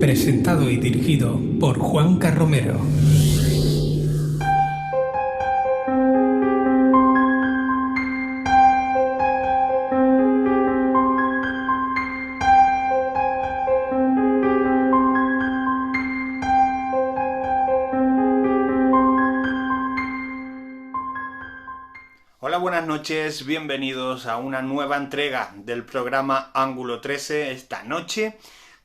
Presentado y dirigido por Juanca Romero. Hola, buenas noches, bienvenidos a una nueva entrega del programa Ángulo 13 esta noche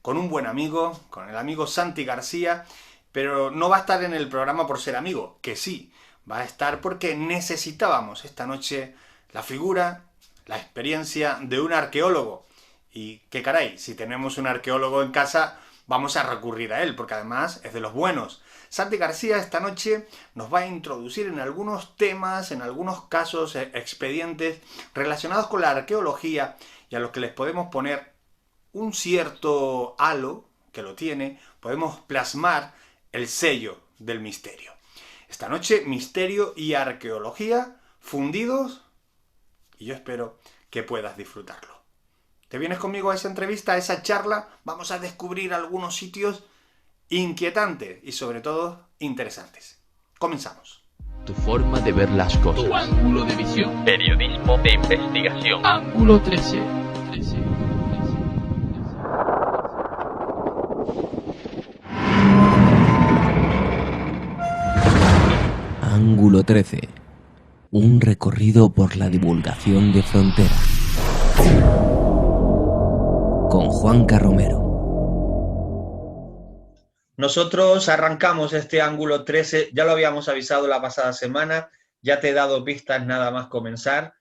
con un buen amigo, con el amigo Santi García, pero no va a estar en el programa por ser amigo, que sí, va a estar porque necesitábamos esta noche la figura, la experiencia de un arqueólogo. Y qué caray, si tenemos un arqueólogo en casa, vamos a recurrir a él, porque además es de los buenos. Santi García esta noche nos va a introducir en algunos temas, en algunos casos, expedientes relacionados con la arqueología y a los que les podemos poner un cierto halo, que lo tiene, podemos plasmar el sello del misterio. Esta noche, misterio y arqueología fundidos y yo espero que puedas disfrutarlo. ¿Te vienes conmigo a esa entrevista, a esa charla? Vamos a descubrir algunos sitios inquietantes y sobre todo interesantes. Comenzamos. Tu forma de ver las cosas. Tu ángulo de visión. Periodismo de investigación. Ángulo 13. Ángulo 13. Un recorrido por la divulgación de fronteras. Con Juanca Romero. Nosotros arrancamos este ángulo 13, ya lo habíamos avisado la pasada semana, ya te he dado pistas nada más comenzar.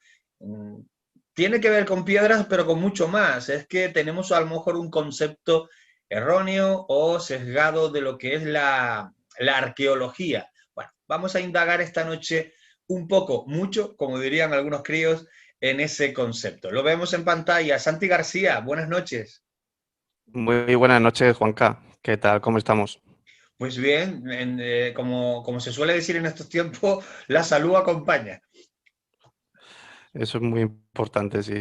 Tiene que ver con piedras, pero con mucho más. Es que tenemos a lo mejor un concepto erróneo o sesgado de lo que es la arqueología. Bueno, vamos a indagar esta noche un poco, mucho, como dirían algunos críos, en ese concepto. Lo vemos en pantalla. Santi García, buenas noches. Muy buenas noches, Juanca. ¿Qué tal? ¿Cómo estamos? Pues bien, como se suele decir en estos tiempos, la salud acompaña. Eso es muy importante, sí.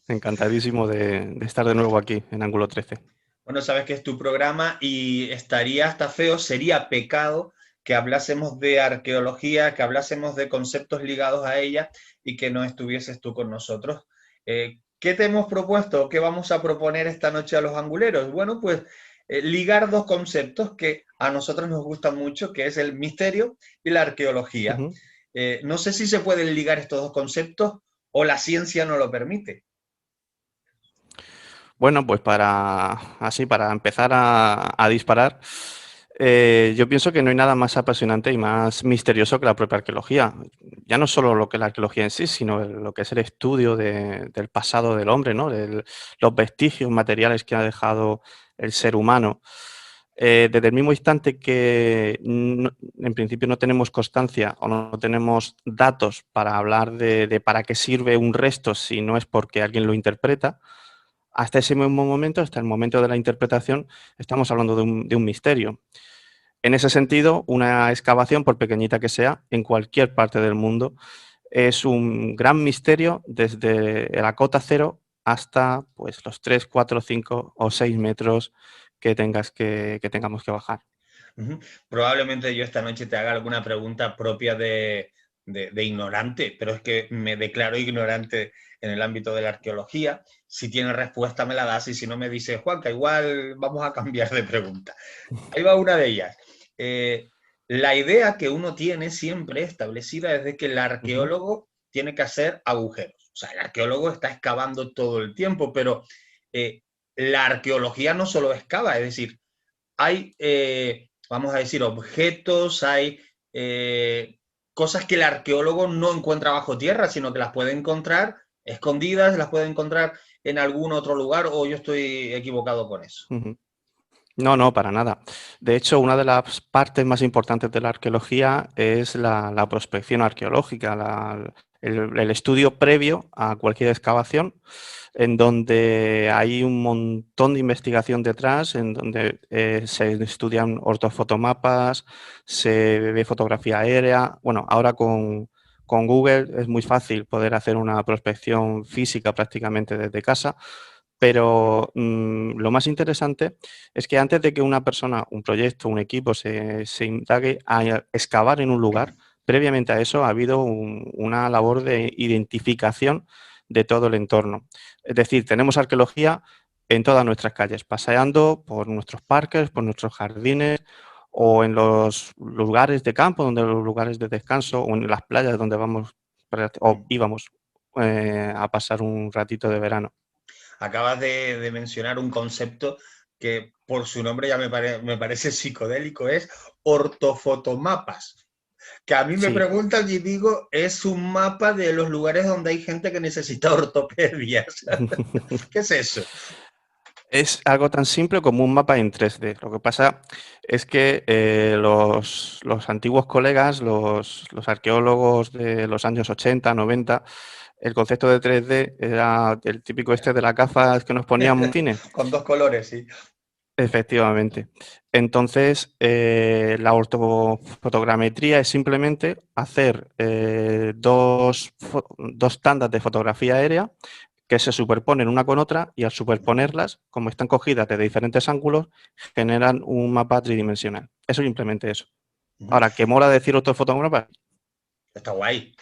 Encantadísimo de estar de nuevo aquí en Ángulo 13. Bueno, sabes que es tu programa y estaría hasta feo, sería pecado que hablásemos de arqueología, que hablásemos de conceptos ligados a ella y que no estuvieses tú con nosotros. ¿Qué te hemos propuesto? ¿Qué vamos a proponer esta noche a los anguleros? Bueno, pues ligar dos conceptos que a nosotros nos gustan mucho, que es el misterio y la arqueología. Uh-huh. No sé si se pueden ligar estos dos conceptos o la ciencia no lo permite. Bueno, pues para empezar a disparar, yo pienso que no hay nada más apasionante y más misterioso que la propia arqueología. Ya no solo lo que es la arqueología en sí, sino lo que es el estudio del pasado del hombre, ¿no? Los vestigios materiales que ha dejado el ser humano. Desde el mismo instante que en principio no tenemos constancia o no tenemos datos para hablar de para qué sirve un resto si no es porque alguien lo interpreta, hasta ese mismo momento, hasta el momento de la interpretación, estamos hablando de un misterio. En ese sentido, una excavación, por pequeñita que sea, en cualquier parte del mundo, es un gran misterio desde la cota cero hasta pues, los 3, 4, 5 o 6 metros que tengamos que bajar. Probablemente yo esta noche te haga alguna pregunta propia de ignorante, pero es que me declaro ignorante en el ámbito de la arqueología. Si tiene respuesta me la das y si no me dice, Juanca, igual vamos a cambiar de pregunta. Ahí va una de ellas. La idea que uno tiene siempre establecida es de que el arqueólogo tiene que hacer agujeros. O sea, el arqueólogo está excavando todo el tiempo, pero la arqueología no solo excava, es decir, hay, vamos a decir, objetos, hay cosas que el arqueólogo no encuentra bajo tierra, sino que las puede encontrar escondidas, las puede encontrar en algún otro lugar, o yo estoy equivocado con eso. No, para nada. De hecho, una de las partes más importantes de la arqueología es la prospección arqueológica, el estudio previo a cualquier excavación, en donde hay un montón de investigación detrás, en donde se estudian ortofotomapas, se ve fotografía aérea. Bueno, ahora con Google es muy fácil poder hacer una prospección física prácticamente desde casa, Pero lo más interesante es que antes de que una persona, un proyecto, un equipo se indague a excavar en un lugar, previamente a eso ha habido una labor de identificación de todo el entorno. Es decir, tenemos arqueología en todas nuestras calles, paseando por nuestros parques, por nuestros jardines o en los lugares de campo, donde los lugares de descanso, o en las playas donde vamos o íbamos a pasar un ratito de verano. Acabas de mencionar un concepto que por su nombre ya me parece psicodélico, es ortofotomapas. Que a mí me Sí. preguntan y digo, es un mapa de los lugares donde hay gente que necesita ortopedias. ¿Qué es eso? Es algo tan simple como un mapa en 3D. Lo que pasa es que los antiguos colegas, los arqueólogos de los años 80, 90, el concepto de 3D era el típico este de las gafas que nos poníamos en cine. Con dos colores, sí. Efectivamente. Entonces, la ortofotogrametría es simplemente hacer dos tandas de fotografía aérea que se superponen una con otra y al superponerlas, como están cogidas de diferentes ángulos, generan un mapa tridimensional. Eso es simplemente eso. Ahora, ¿qué mola decir ortofotógrafo? Está guay.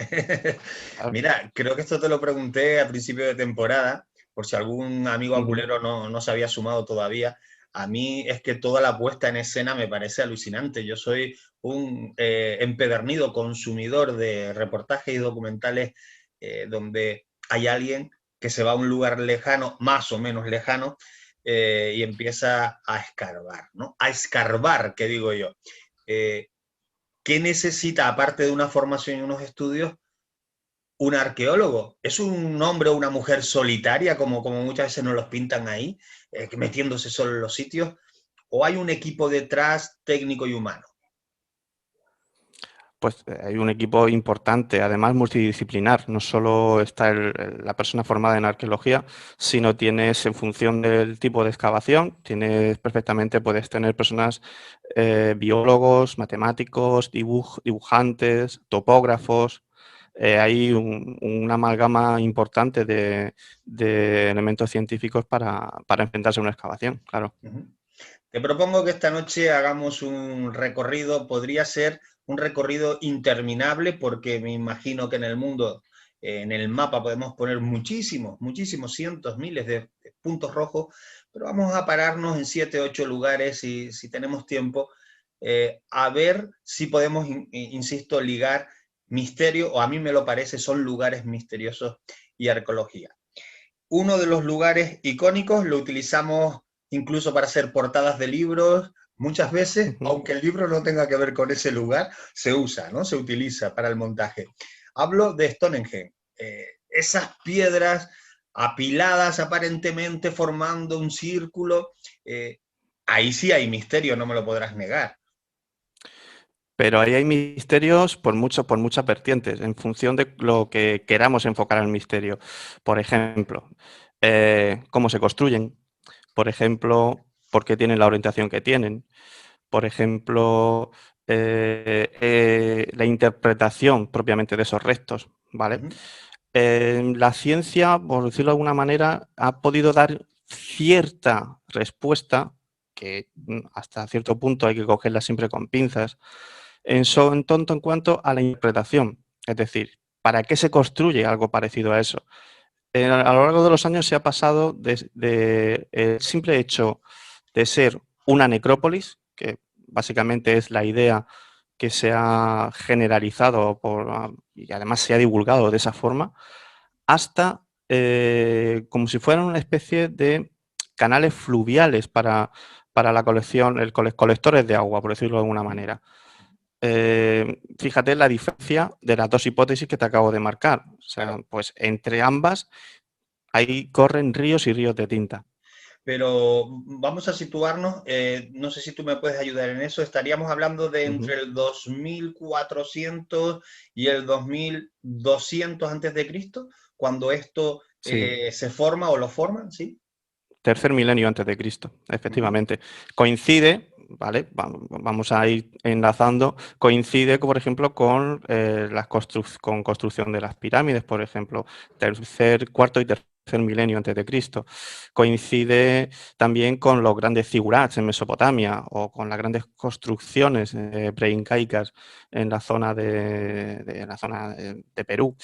Mira, creo que esto te lo pregunté a principio de temporada, por si algún amigo angulero no se había sumado todavía. A mí es que toda la puesta en escena me parece alucinante. Yo soy un empedernido consumidor de reportajes y documentales donde hay alguien que se va a un lugar lejano, más o menos lejano, y empieza a escarbar, ¿no? A escarbar, que digo yo. ¿Qué necesita, aparte de una formación y unos estudios, un arqueólogo? ¿Es un hombre o una mujer solitaria, como muchas veces nos los pintan ahí, metiéndose solo en los sitios? ¿O hay un equipo detrás, técnico y humano? Pues hay un equipo importante, además multidisciplinar. No solo está la persona formada en arqueología, sino tienes, en función del tipo de excavación, puedes tener personas, biólogos, matemáticos, dibujantes, topógrafos. Hay una amalgama importante de elementos científicos para enfrentarse a una excavación, claro. Te propongo que esta noche hagamos un recorrido, podría ser un recorrido interminable, porque me imagino que en el mundo, en el mapa podemos poner muchísimos, cientos, miles de puntos rojos, pero vamos a pararnos en 7, 8 lugares, si tenemos tiempo, a ver si podemos, insisto, ligar misterio, o a mí me lo parece, son lugares misteriosos y arqueología. Uno de los lugares icónicos lo utilizamos incluso para hacer portadas de libros, muchas veces, aunque el libro no tenga que ver con ese lugar, se usa, ¿no? Se utiliza para el montaje. Hablo de Stonehenge. Esas piedras apiladas aparentemente formando un círculo, ahí sí hay misterio, no me lo podrás negar. Pero ahí hay misterios por muchas vertientes, en función de lo que queramos enfocar al misterio. Por ejemplo, cómo se construyen. Por ejemplo, por qué tienen la orientación que tienen. Por ejemplo, la interpretación propiamente de esos restos, ¿vale? La ciencia, por decirlo de alguna manera, ha podido dar cierta respuesta, que hasta cierto punto hay que cogerla siempre con pinzas, en tanto en cuanto a la interpretación. Es decir, ¿para qué se construye algo parecido a eso? A lo largo de los años se ha pasado de el simple hecho de ser una necrópolis, que básicamente es la idea que se ha generalizado y además se ha divulgado de esa forma, hasta como si fueran una especie de canales fluviales para la colección, colectores de agua, por decirlo de alguna manera. Fíjate la diferencia de las dos hipótesis que te acabo de marcar. O sea, pues entre ambas ahí corren ríos y ríos de tinta. Pero vamos a situarnos, no sé si tú me puedes ayudar en eso, estaríamos hablando de entre el 2400 y el 2200 antes de Cristo, cuando esto se forma o lo forman, ¿sí? Tercer milenio antes de Cristo, efectivamente. Coincide, ¿vale? Vamos a ir enlazando. Coincide, por ejemplo, con con construcción de las pirámides, por ejemplo, cuarto y tercer milenio antes de Cristo. Coincide también con los grandes zigurats en Mesopotamia o con las grandes construcciones preincaicas en la zona de Perú.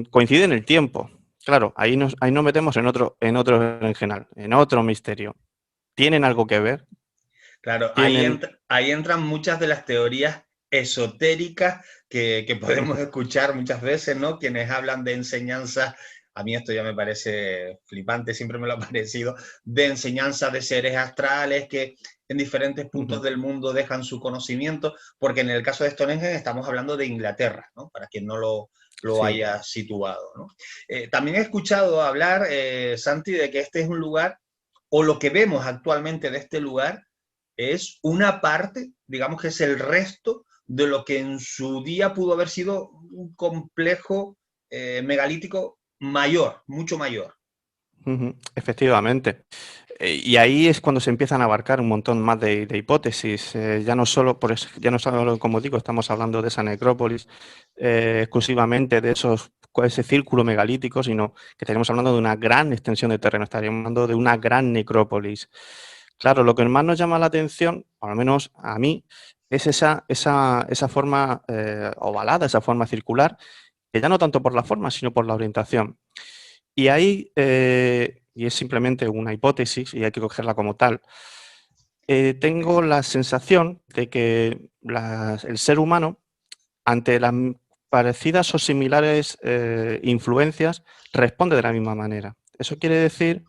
Coincide en el tiempo. Claro, ahí nos metemos en otro berenjenal, en otro misterio. ¿Tienen algo que ver? Claro, ¿Tienen? ahí entran muchas de las teorías esotéricas que podemos escuchar muchas veces, ¿no? Quienes hablan de enseñanzas, a mí esto ya me parece flipante, siempre me lo ha parecido, de enseñanzas de seres astrales que en diferentes puntos del mundo dejan su conocimiento, porque en el caso de Stonehenge estamos hablando de Inglaterra, ¿no? Para quien no lo Sí. haya situado, ¿no? También he escuchado hablar, Santi, de que este es un lugar, o lo que vemos actualmente de este lugar, es una parte, digamos que es el resto de lo que en su día pudo haber sido un complejo megalítico mayor, mucho mayor. Efectivamente. Y ahí es cuando se empiezan a abarcar un montón más de hipótesis. Ya no solo, ya no solo, como digo, estamos hablando de esa necrópolis exclusivamente de ese círculo megalítico, sino que estaríamos hablando de una gran extensión de terreno, estaríamos hablando de una gran necrópolis. Claro, lo que más nos llama la atención, o al menos a mí, es esa forma ovalada, esa forma circular, que ya no tanto por la forma, sino por la orientación. Y ahí, y es simplemente una hipótesis y hay que cogerla como tal, tengo la sensación de que el ser humano, ante las parecidas o similares influencias, responde de la misma manera. Eso quiere decir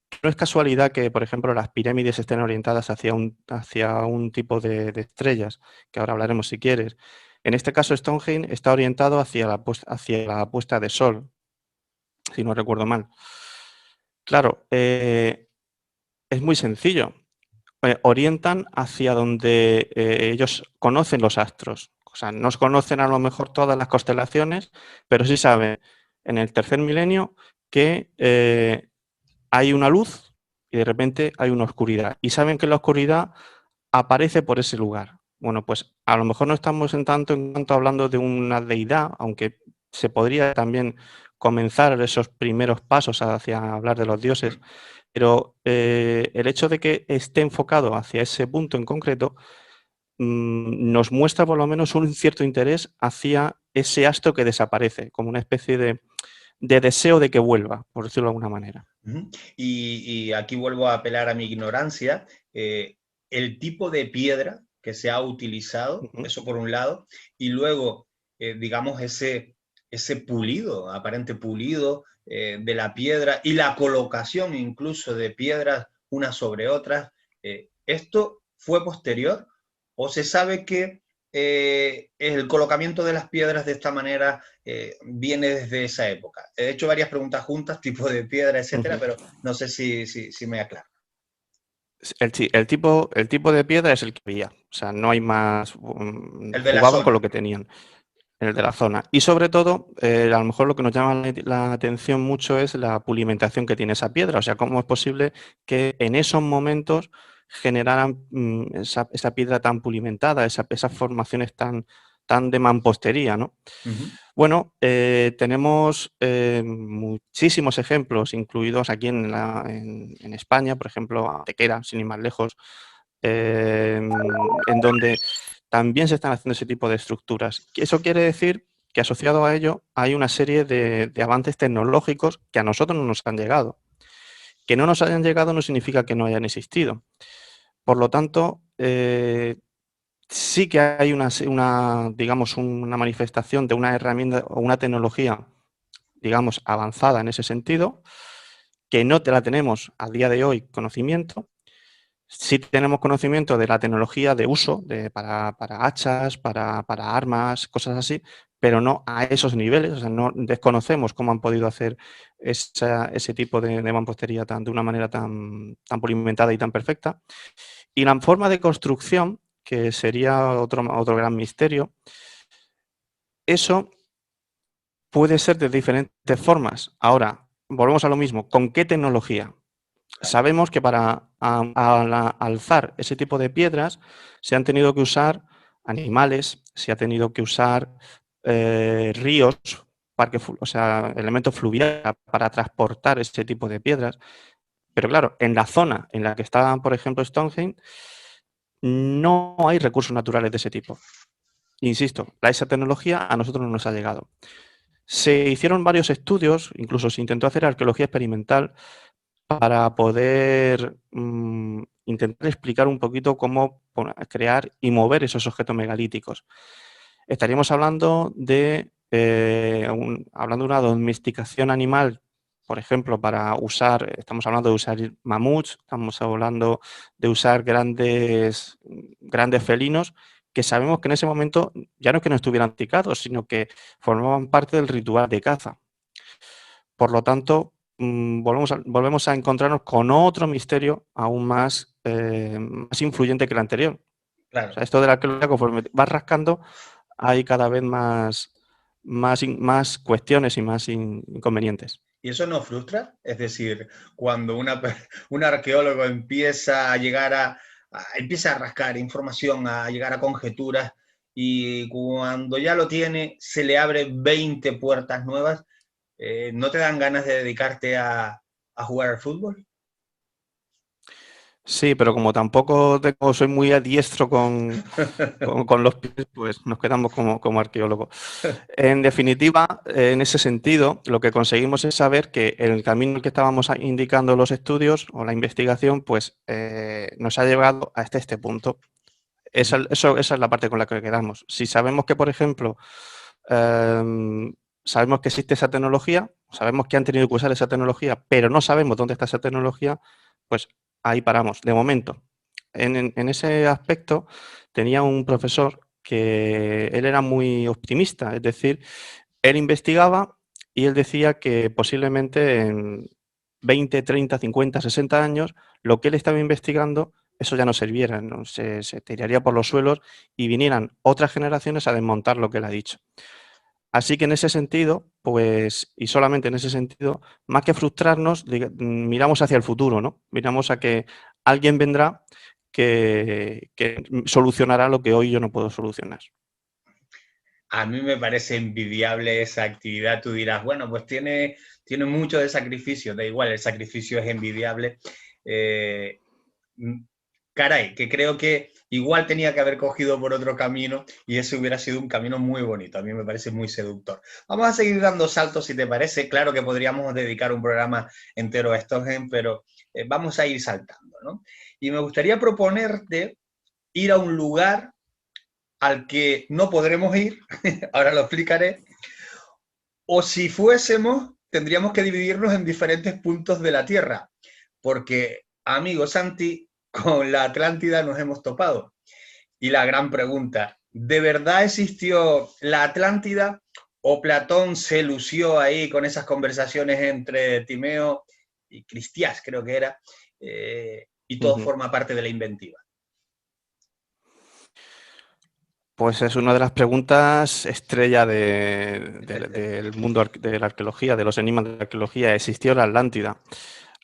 que no es casualidad que, por ejemplo, las pirámides estén orientadas hacia un tipo de estrellas, que ahora hablaremos si quieres. En este caso, Stonehenge está orientado hacia la puesta de sol, si no recuerdo mal. Claro, es muy sencillo. Orientan hacia donde ellos conocen los astros. O sea, no conocen a lo mejor todas las constelaciones, pero sí saben en el tercer milenio que hay una luz y de repente hay una oscuridad. Y saben que la oscuridad aparece por ese lugar. Bueno, pues a lo mejor no estamos en tanto hablando de una deidad, aunque se podría también comenzar esos primeros pasos hacia hablar de los dioses, pero el hecho de que esté enfocado hacia ese punto en concreto nos muestra por lo menos un cierto interés hacia ese astro que desaparece, como una especie de deseo de que vuelva, por decirlo de alguna manera. Y aquí vuelvo a apelar a mi ignorancia. El tipo de piedra que se ha utilizado, eso por un lado, y luego, digamos, ese pulido, aparente pulido de la piedra y la colocación incluso de piedras unas sobre otras, ¿esto fue posterior o se sabe que el colocamiento de las piedras de esta manera viene desde esa época? He hecho varias preguntas juntas, tipo de piedra, etcétera, pero no sé si me aclaro. El tipo de piedra es el que había, o sea, no hay más, El de la jugaban con zona. lo que tenían, el de la zona. Y sobre todo, a lo mejor lo que nos llama la atención mucho es la pulimentación que tiene esa piedra, o sea, cómo es posible que en esos momentos generaran esa piedra tan pulimentada, esas formaciones tan de mampostería, ¿no? Bueno, tenemos muchísimos ejemplos incluidos aquí en España, por ejemplo, Antequera, sin ir más lejos, en donde también se están haciendo ese tipo de estructuras. Eso quiere decir que asociado a ello hay una serie de avances tecnológicos que a nosotros no nos han llegado. Que no nos hayan llegado no significa que no hayan existido. Por lo tanto, sí que hay digamos, una manifestación de una herramienta o una tecnología, digamos, avanzada en ese sentido, que no te la tenemos a día de hoy conocimiento. Sí tenemos conocimiento de la tecnología de uso para hachas, para armas, cosas así, pero no a esos niveles. O sea, no desconocemos cómo han podido hacer ese tipo de mampostería de una manera tan pulimentada y tan perfecta. Y la forma de construcción, que sería otro gran misterio, eso puede ser de diferentes formas. Ahora, volvemos a lo mismo. ¿Con qué tecnología? Sabemos que para alzar ese tipo de piedras se han tenido que usar animales, se ha tenido que usar ríos, o sea, elementos fluviales para transportar ese tipo de piedras. Pero claro, en la zona en la que está, por ejemplo, Stonehenge, no hay recursos naturales de ese tipo. Insisto, esa tecnología a nosotros no nos ha llegado. Se hicieron varios estudios, incluso se intentó hacer arqueología experimental para poder intentar explicar un poquito cómo crear y mover esos objetos megalíticos. Estaríamos hablando de, una domesticación animal, por ejemplo, estamos hablando de usar mamuts, estamos hablando de usar grandes felinos, que sabemos que en ese momento ya no es que no estuvieran picados, sino que formaban parte del ritual de caza. Por lo tanto, volvemos a encontrarnos con otro misterio aún más influyente que el anterior. Claro. O sea, esto de la arqueología, conforme vas rascando, hay cada vez más cuestiones y más inconvenientes. ¿Y eso no frustra? Es decir, cuando un arqueólogo empieza a llegar empieza a rascar información, a llegar a conjeturas, y cuando ya lo tiene, se le abren 20 puertas nuevas, ¿no te dan ganas de dedicarte a jugar al fútbol? Sí, pero como tampoco soy muy diestro con los pies, pues nos quedamos como arqueólogos. En definitiva, en ese sentido, lo que conseguimos es saber que el camino que estábamos indicando los estudios o la investigación, pues nos ha llevado hasta este punto. Esa es la parte con la que quedamos. Si sabemos que, por ejemplo, sabemos que existe esa tecnología, sabemos que han tenido que usar esa tecnología, pero no sabemos dónde está esa tecnología, pues ahí paramos, de momento. En ese aspecto tenía un profesor que él era muy optimista, es decir, él investigaba y él decía que posiblemente en 20, 30, 50, 60 años, lo que él estaba investigando, eso ya no serviera, ¿no? Se tiraría por los suelos y vinieran otras generaciones a desmontar lo que él ha dicho. Así que en ese sentido, pues, y solamente en ese sentido, más que frustrarnos, miramos hacia el futuro, ¿no? Miramos a que alguien vendrá que solucionará lo que hoy yo no puedo solucionar. A mí me parece envidiable esa actividad. Tú dirás, bueno, pues tiene mucho de sacrificio, da igual, el sacrificio es envidiable. Caray, que creo que igual tenía que haber cogido por otro camino y ese hubiera sido un camino muy bonito. A mí me parece muy seductor. Vamos a seguir dando saltos, si te parece. Claro que podríamos dedicar un programa entero a Stonehenge, pero vamos a ir saltando, ¿no? Y me gustaría proponerte ir a un lugar al que no podremos ir, ahora lo explicaré, o si fuésemos, tendríamos que dividirnos en diferentes puntos de la Tierra, porque, amigo Santi, con la Atlántida nos hemos topado. Y la gran pregunta, ¿de verdad existió la Atlántida o Platón se lució ahí con esas conversaciones entre Timeo y Cristiás, creo que era, y todo forma parte de la inventiva? Pues es una de las preguntas estrella del mundo de la arqueología, de los enigmas de la arqueología. ¿Existió la Atlántida?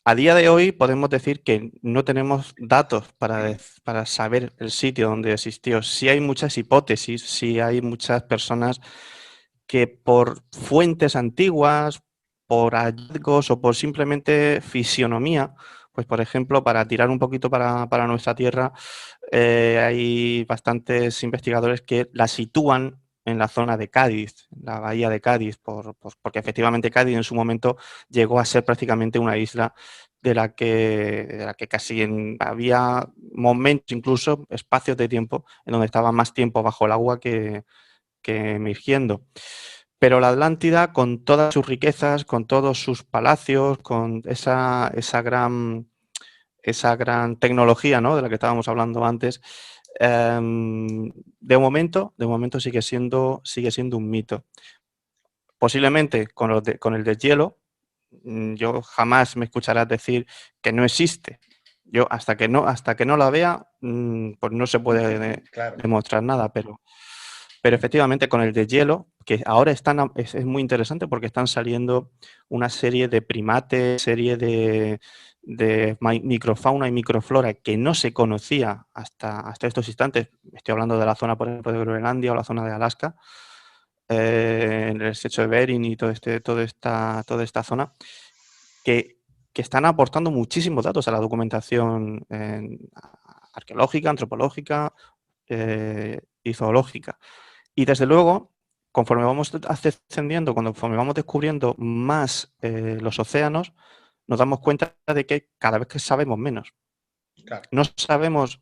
A día de hoy podemos decir que no tenemos datos para saber el sitio donde existió. Sí hay muchas hipótesis, sí hay muchas personas que por fuentes antiguas, por hallazgos o por simplemente fisionomía, pues por ejemplo, para tirar un poquito para nuestra tierra, hay bastantes investigadores que la sitúan en la zona de Cádiz, la bahía de Cádiz, porque efectivamente Cádiz en su momento llegó a ser prácticamente una isla de la que casi había momentos, incluso espacios de tiempo, en donde estaba más tiempo bajo el agua que emergiendo. Pero la Atlántida, con todas sus riquezas, con todos sus palacios, con esa gran tecnología, ¿no?, de la que estábamos hablando antes, de momento sigue siendo un mito. Posiblemente con el deshielo, yo jamás me escucharás decir que no existe. Yo hasta que no la vea, pues no se puede demostrar nada, pero efectivamente con el deshielo, que ahora es muy interesante porque están saliendo una serie de primates, serie de microfauna y microflora que no se conocía hasta estos instantes. Estoy hablando de la zona, por ejemplo, de Groenlandia o la zona de Alaska, en el estrecho de Bering y toda esta zona, que están aportando muchísimos datos a la documentación arqueológica, antropológica y zoológica. Y desde luego, conforme vamos ascendiendo, conforme vamos descubriendo más los océanos, nos damos cuenta de que cada vez que sabemos menos. Claro. No sabemos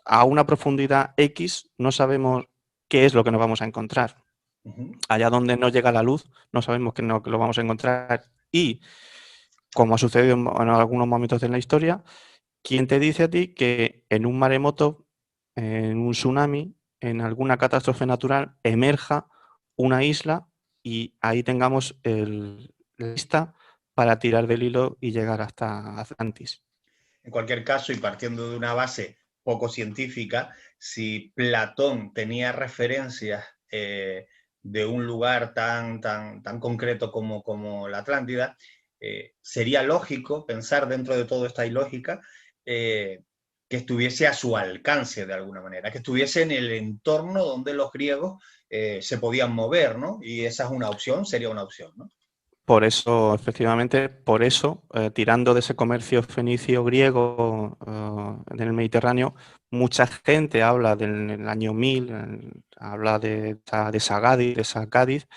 a una profundidad X, no sabemos qué es lo que nos vamos a encontrar. Allá donde no llega la luz, no sabemos que lo vamos a encontrar. Y, como ha sucedido en algunos momentos de la historia, ¿quién te dice a ti que en un maremoto, en un tsunami, en alguna catástrofe natural, emerja una isla y ahí tengamos la lista para tirar del hilo y llegar hasta Atlantis? En cualquier caso, y partiendo de una base poco científica, si Platón tenía referencias de un lugar tan concreto como la Atlántida, sería lógico pensar, dentro de toda esta ilógica, que estuviese a su alcance de alguna manera, que estuviese en el entorno donde los griegos se podían mover, ¿no? Y esa es una opción, sería una opción, ¿no? Por eso, efectivamente, tirando de ese comercio fenicio griego en el Mediterráneo, mucha gente habla del año 1000, habla de Sagadi, de Cádiz,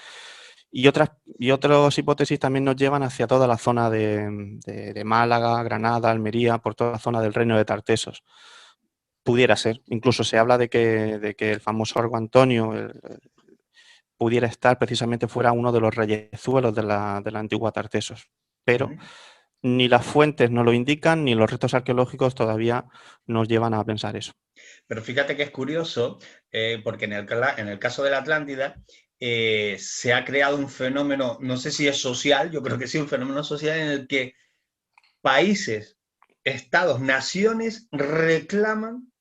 y otras hipótesis también nos llevan hacia toda la zona de Málaga, Granada, Almería, por toda la zona del reino de Tartesos. Pudiera ser. Incluso se habla de que el famoso Argo Antonio pudiera estar precisamente fuera uno de los reyezuelos de la antigua Tartesos. Pero ni las fuentes nos lo indican, ni los restos arqueológicos todavía nos llevan a pensar eso. Pero fíjate que es curioso, porque en el caso de la Atlántida se ha creado un fenómeno, no sé si es social, yo creo que sí, un fenómeno social en el que países, estados, naciones reclaman,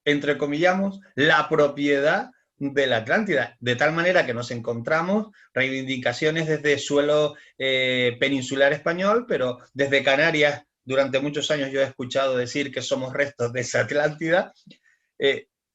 entrecomillamos, la propiedad de la Atlántida, de tal manera que nos encontramos reivindicaciones desde suelo peninsular español, pero desde Canarias durante muchos años yo he escuchado decir que somos restos de esa Atlántida,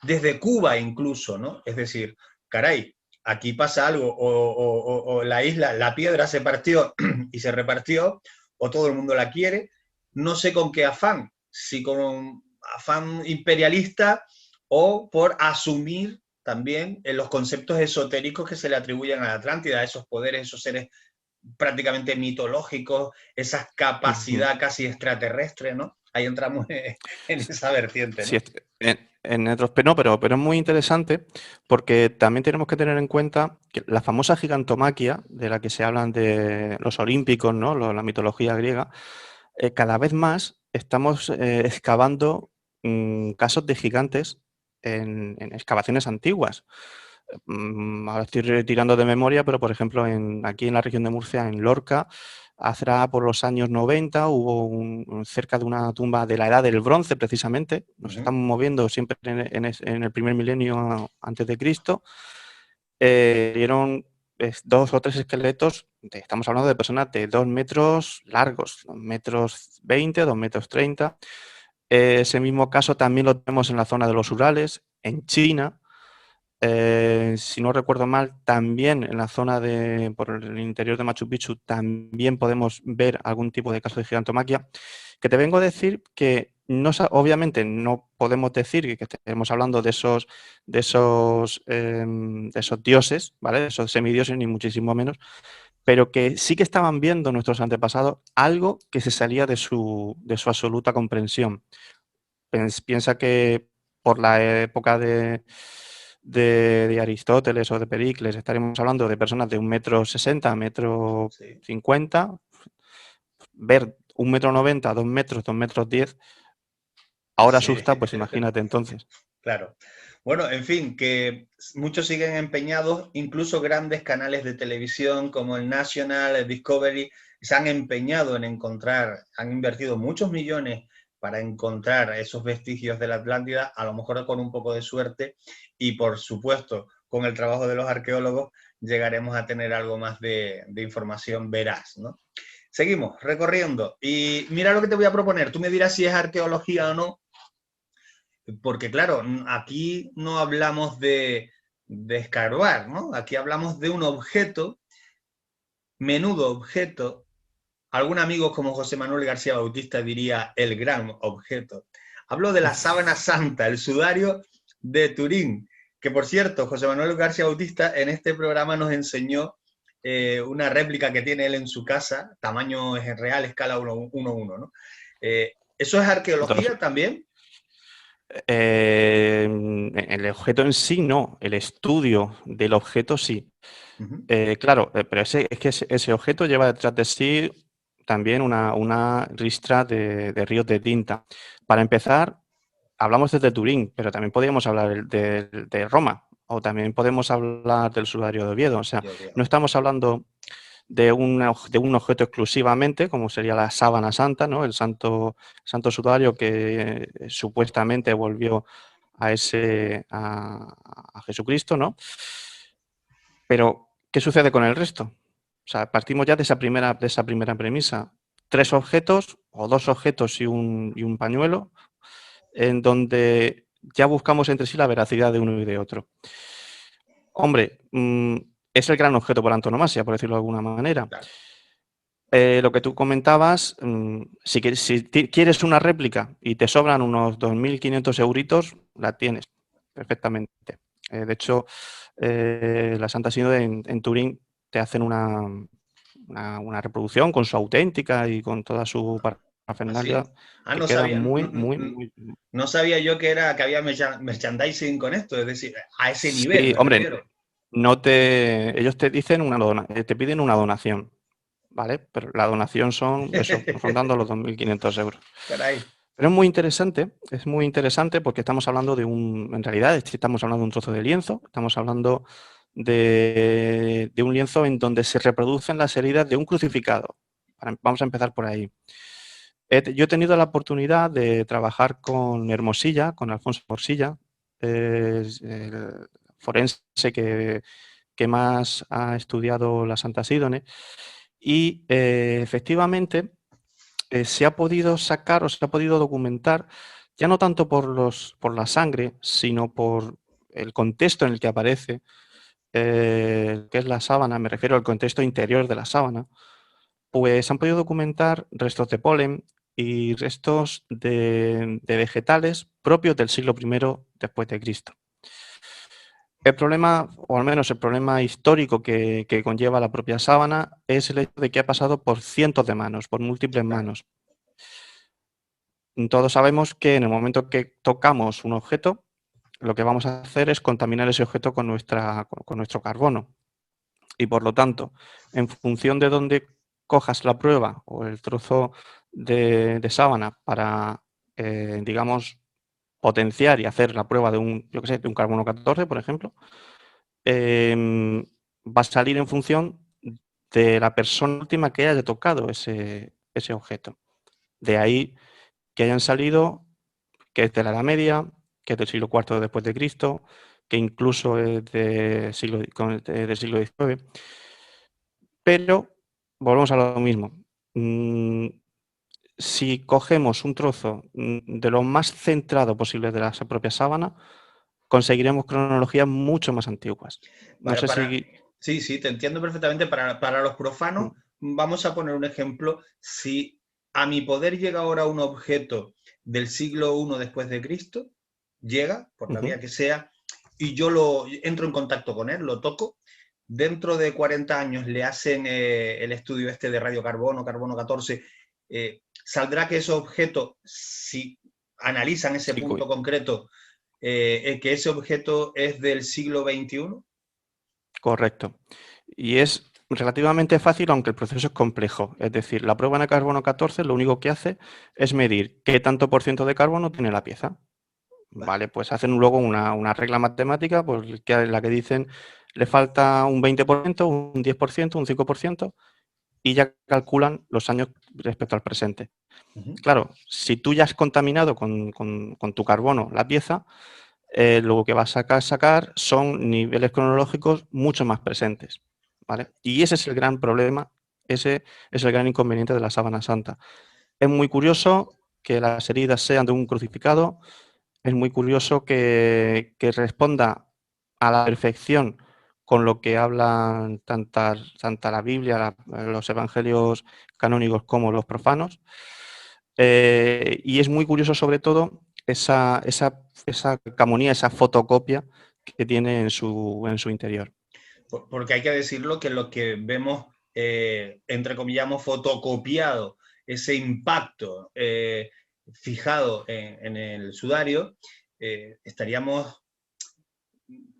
desde Cuba incluso, ¿no? Es decir, caray, aquí pasa algo, o la isla, la piedra se partió y se repartió, o todo el mundo la quiere, no sé con qué afán, si con afán imperialista o por asumir también los conceptos esotéricos que se le atribuyen a la Atlántida, esos poderes, esos seres prácticamente mitológicos, esa capacidad casi extraterrestre, ¿no? Ahí entramos en esa vertiente, ¿no? Sí, en otros, no, pero es muy interesante porque también tenemos que tener en cuenta que la famosa gigantomaquia, de la que se hablan de los olímpicos, ¿no? La mitología griega, cada vez más estamos excavando casos de gigantes en excavaciones antiguas. Ahora estoy tirando de memoria, pero por ejemplo aquí en la región de Murcia, en Lorca, por los años 90 hubo cerca de una tumba de la Edad del Bronce, precisamente. Nos estamos moviendo siempre en el primer milenio antes de Cristo. Dieron 2 o 3 esqueletos, estamos hablando de personas de 2 metros largos, 2 metros 20, 2 metros 30. Ese mismo caso también lo tenemos en la zona de los Urales, en China. Si no recuerdo mal, también en la zona por el interior de Machu Picchu también podemos ver algún tipo de caso de gigantomaquia. Que te vengo a decir que obviamente no podemos decir que estemos hablando de esos dioses, ¿vale? De esos semidioses, ni muchísimo menos, pero que sí que estaban viendo nuestros antepasados algo que se salía de su absoluta comprensión. Piensa que por la época de Aristóteles o de Pericles estaremos hablando de personas de 1,60 m, 1,50 m, ver 1,90 m, 2 metros, 2,10 m, ahora Sí. asusta, pues imagínate entonces. Claro. Bueno, en fin, que muchos siguen empeñados, incluso grandes canales de televisión como el National, el Discovery, se han empeñado en encontrar, han invertido muchos millones para encontrar esos vestigios de la Atlántida, a lo mejor con un poco de suerte, y por supuesto, con el trabajo de los arqueólogos, llegaremos a tener algo más de información veraz, ¿no? seguimos recorriendo. Y mira lo que te voy a proponer. Tú me dirás si es arqueología o no. Porque claro, aquí no hablamos de escarbar, ¿no? Aquí hablamos de un objeto, menudo objeto. Algún amigo como José Manuel García Bautista diría el gran objeto. Hablo de la sábana santa, el sudario de Turín, que por cierto, José Manuel García Bautista en este programa nos enseñó una réplica que tiene él en su casa, tamaño real, escala 1:1, ¿no? ¿Eso es arqueología también? El objeto en sí no, el estudio del objeto sí. Uh-huh. Claro, pero es que ese objeto lleva detrás de sí también una ristra de ríos de tinta. Para empezar, hablamos desde Turín, pero también podríamos hablar de Roma o también podemos hablar del sudario de Oviedo. O sea, no estamos hablando de un objeto exclusivamente, como sería la sábana santa, ¿no? El santo sudario que supuestamente volvió a Jesucristo, ¿no? Pero, ¿qué sucede con el resto? O sea, partimos ya de esa primera premisa. 3 objetos, o 2 objetos y un pañuelo, en donde ya buscamos entre sí la veracidad de uno y de otro. Hombre, es el gran objeto por antonomasia, por decirlo de alguna manera. Claro. Lo que tú comentabas, si quieres una réplica y te sobran unos 2.500 euritos, la tienes perfectamente. De hecho, la Santa Sínodo en Turín te hacen una reproducción con su auténtica y con toda su parafernalia. ¿Ah, sí? Que No queda sabía, muy... no sabía yo que había merchandising con esto, es decir, a ese nivel Sí, me hombre, refiero. ellos te dicen te piden una donación, ¿vale? Pero la donación son eso, rondando los 2.500 euros. Caray. Pero es muy interesante porque estamos hablando en realidad estamos hablando de un trozo de lienzo, estamos hablando de un lienzo en donde se reproducen las heridas de un crucificado. Vamos a empezar por ahí. Yo he tenido la oportunidad de trabajar con Hermosilla, con Alfonso Morsilla, el forense que más ha estudiado la Santa Sídone, y efectivamente se ha podido sacar o se ha podido documentar, ya no tanto por la sangre, sino por el contexto en el que aparece, que es la sábana, me refiero al contexto interior de la sábana, pues han podido documentar restos de polen y restos de vegetales propios del siglo I después de Cristo. El problema, o al menos el problema histórico que conlleva la propia sábana, es el hecho de que ha pasado por cientos de manos, por múltiples manos. Todos sabemos que en el momento que tocamos un objeto, lo que vamos a hacer es contaminar ese objeto con nuestro carbono. Y por lo tanto, en función de dónde cojas la prueba o el trozo de sábana para, digamos, potenciar y hacer la prueba de un carbono 14, por ejemplo, va a salir en función de la persona última que haya tocado ese objeto. De ahí que hayan salido, que es de la Edad Media, que es del siglo IV después de Cristo, que incluso es del siglo XIX. Pero volvemos a lo mismo. Si cogemos un trozo de lo más centrado posible de la propia sábana, conseguiremos cronologías mucho más antiguas. No sé si... Sí, te entiendo perfectamente. Para los profanos, vamos a poner un ejemplo. Si a mi poder llega ahora un objeto del siglo I después de Cristo, llega, por la vía que sea, y yo entro en contacto con él, lo toco, dentro de 40 años le hacen el estudio este de radiocarbono, carbono 14, saldrá que ese objeto, si analizan ese punto concreto, que ese objeto es del siglo XXI. Correcto. Y es relativamente fácil, aunque el proceso es complejo. Es decir, la prueba de carbono 14 lo único que hace es medir qué tanto por ciento de carbono tiene la pieza. Vale, pues hacen luego una regla matemática, pues, la que dicen le falta un 20%, un 10%, un 5%, y ya calculan los años respecto al presente. Claro, si tú ya has contaminado con tu carbono la pieza, lo que vas a sacar son niveles cronológicos mucho más presentes, ¿vale? Y ese es el gran problema Ese es el gran inconveniente de la sábana santa. Es muy curioso que las heridas sean de un crucificado, es muy curioso que responda a la perfección con lo que hablan tanta la Biblia, los evangelios canónicos como los profanos. Y es muy curioso sobre todo esa camonía, esa fotocopia que tiene en su interior. Porque hay que decirlo que lo que vemos, entre comillas, fotocopiado, ese impacto fijado en el sudario, estaríamos...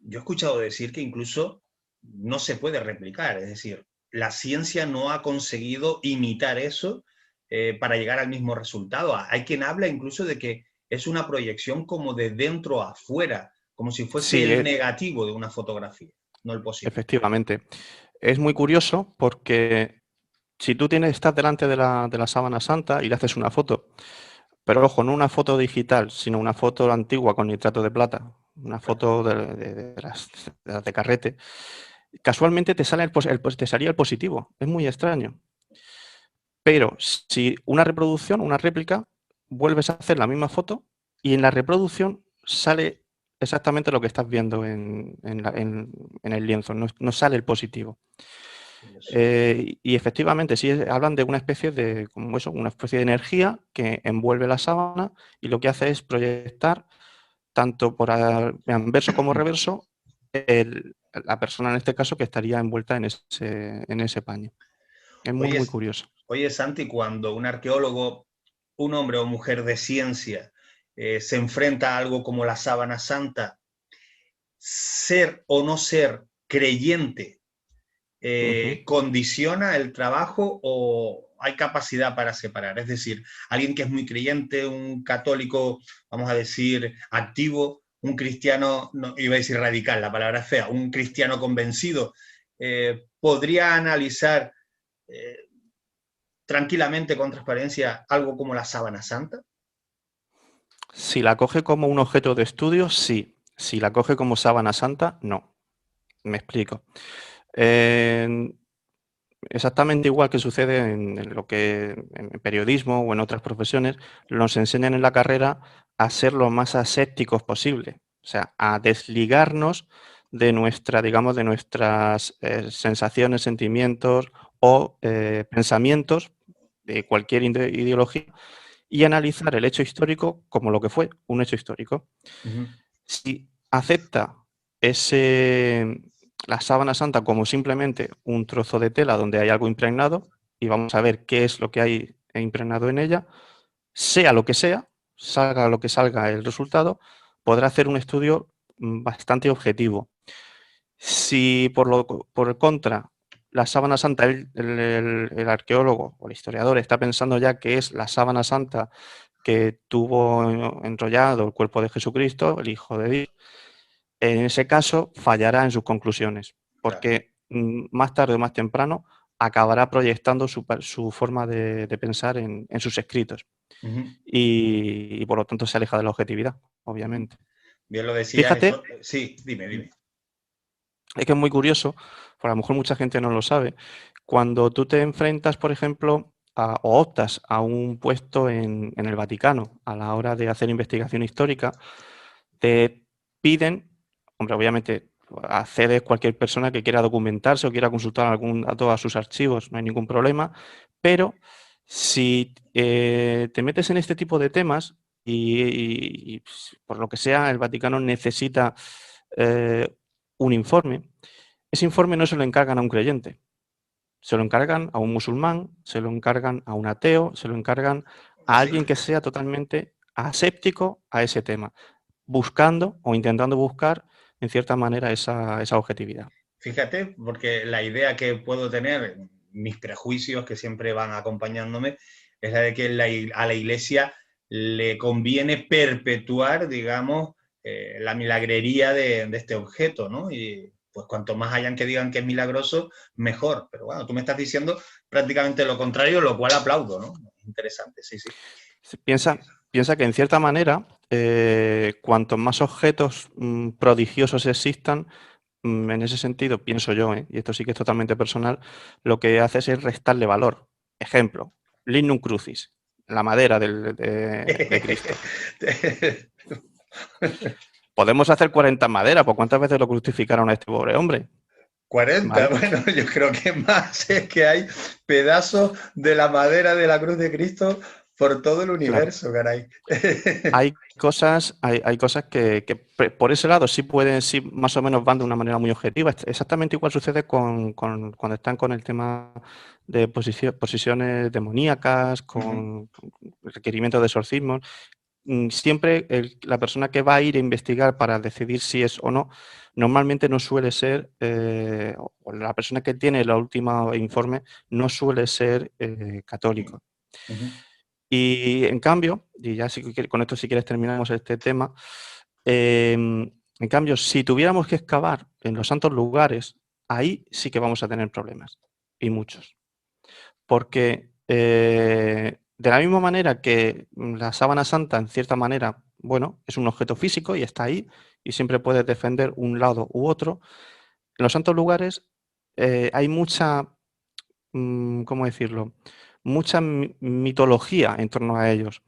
Yo he escuchado decir que incluso no se puede replicar, es decir, la ciencia no ha conseguido imitar eso para llegar al mismo resultado. Hay quien habla incluso de que es una proyección como de dentro a afuera, como si fuese Sí, el negativo de una fotografía, no el positivo. efectivamente. Es muy curioso porque si tú estás delante de la sábana santa y le haces una foto, pero ojo, no una foto digital, sino una foto antigua con nitrato de plata, una foto de las de carrete, casualmente te sale te salía el positivo. Es muy extraño. Pero si una reproducción, una réplica, vuelves a hacer la misma foto y en la reproducción sale exactamente lo que estás viendo en el lienzo, no sale el positivo. Y efectivamente, sí, hablan de una especie de, como eso, una especie de energía que envuelve la sábana y lo que hace es proyectar, tanto por anverso como reverso, la persona en este caso que estaría envuelta en ese paño. Es muy, Oye, muy curioso. oye, Santi, cuando un arqueólogo, un hombre o mujer de ciencia, se enfrenta a algo como la sábana santa, ser o no ser creyente Ujú. condiciona el trabajo o hay capacidad para separar. Es decir, alguien que es muy creyente, un católico, vamos a decir, activo, un cristiano, no, iba a decir radical, la palabra es fea, un cristiano convencido, podría analizar tranquilamente, con transparencia, algo como la sábana santa. Si la coge como un objeto de estudio, sí. Si la coge como sábana santa, no. Me explico. Exactamente igual que sucede en lo que en periodismo o en otras profesiones, nos enseñan en la carrera a ser lo más asépticos posible, o sea, a desligarnos de digamos, de nuestras sensaciones, sentimientos o pensamientos de cualquier ideología y analizar el hecho histórico como lo que fue, un hecho histórico. Uh -huh. Si acepta ese, la sábana santa como simplemente un trozo de tela donde hay algo impregnado y vamos a ver qué es lo que hay impregnado en ella, sea lo que sea, salga lo que salga el resultado, podrá hacer un estudio bastante objetivo. Si por el contra la sábana santa, el arqueólogo o el historiador está pensando ya que es la sábana santa que tuvo enrollado el cuerpo de Jesucristo, el Hijo de Dios, en ese caso fallará en sus conclusiones, porque más tarde o más temprano acabará proyectando su forma de pensar en sus escritos y por lo tanto se aleja de la objetividad, obviamente. Bien lo decías, Fíjate, eso. Sí, dime. es que es muy curioso, porque a lo mejor mucha gente no lo sabe, cuando tú te enfrentas, por ejemplo, o optas a un puesto en el Vaticano a la hora de hacer investigación histórica, te piden, hombre, obviamente accedes cualquier persona que quiera documentarse o quiera consultar algún dato a sus archivos, no hay ningún problema, pero si te metes en este tipo de temas y, por lo que sea el Vaticano necesita un informe, ese informe no se lo encargan a un creyente, se lo encargan a un musulmán, se lo encargan a un ateo, se lo encargan a Así. alguien que sea totalmente aséptico a ese tema, buscando o intentando buscar en cierta manera esa objetividad. Fíjate, porque la idea que puedo tener, mis prejuicios que siempre van acompañándome, es la de que a la Iglesia le conviene perpetuar, digamos, la milagrería de este objeto, ¿no? Y pues cuanto más hayan que digan que es milagroso, mejor. Pero bueno, tú me estás diciendo prácticamente lo contrario, lo cual aplaudo, ¿no? Interesante, sí. Piensa que en cierta manera, cuantos más objetos prodigiosos existan, en ese sentido, pienso yo, y esto sí que es totalmente personal, lo que haces es restarle valor. Ejemplo, Lignum Crucis, la madera de Cristo. Podemos hacer 40 maderas, ¿por cuántas veces lo crucificaron a este pobre hombre? 40, ¿Vale? bueno, yo creo que más es que hay pedazos de la madera de la cruz de Cristo por todo el universo, caray. Hay cosas que por ese lado sí pueden, sí más o menos van de una manera muy objetiva. Exactamente igual sucede cuando están con el tema de posesiones demoníacas, con requerimientos de exorcismos. Siempre la persona que va a ir a investigar para decidir si es o no, normalmente no suele ser, o la persona que tiene el último informe no suele ser católico. Y en cambio, y ya con esto si quieres terminamos este tema, en cambio, si tuviéramos que excavar en los santos lugares, ahí sí que vamos a tener problemas, y muchos. Porque de la misma manera que la sábana santa, en cierta manera, bueno, es un objeto físico y está ahí, y siempre puedes defender un lado u otro, en los santos lugares hay mucha, ¿cómo decirlo? Mucha mitología en torno a ellos.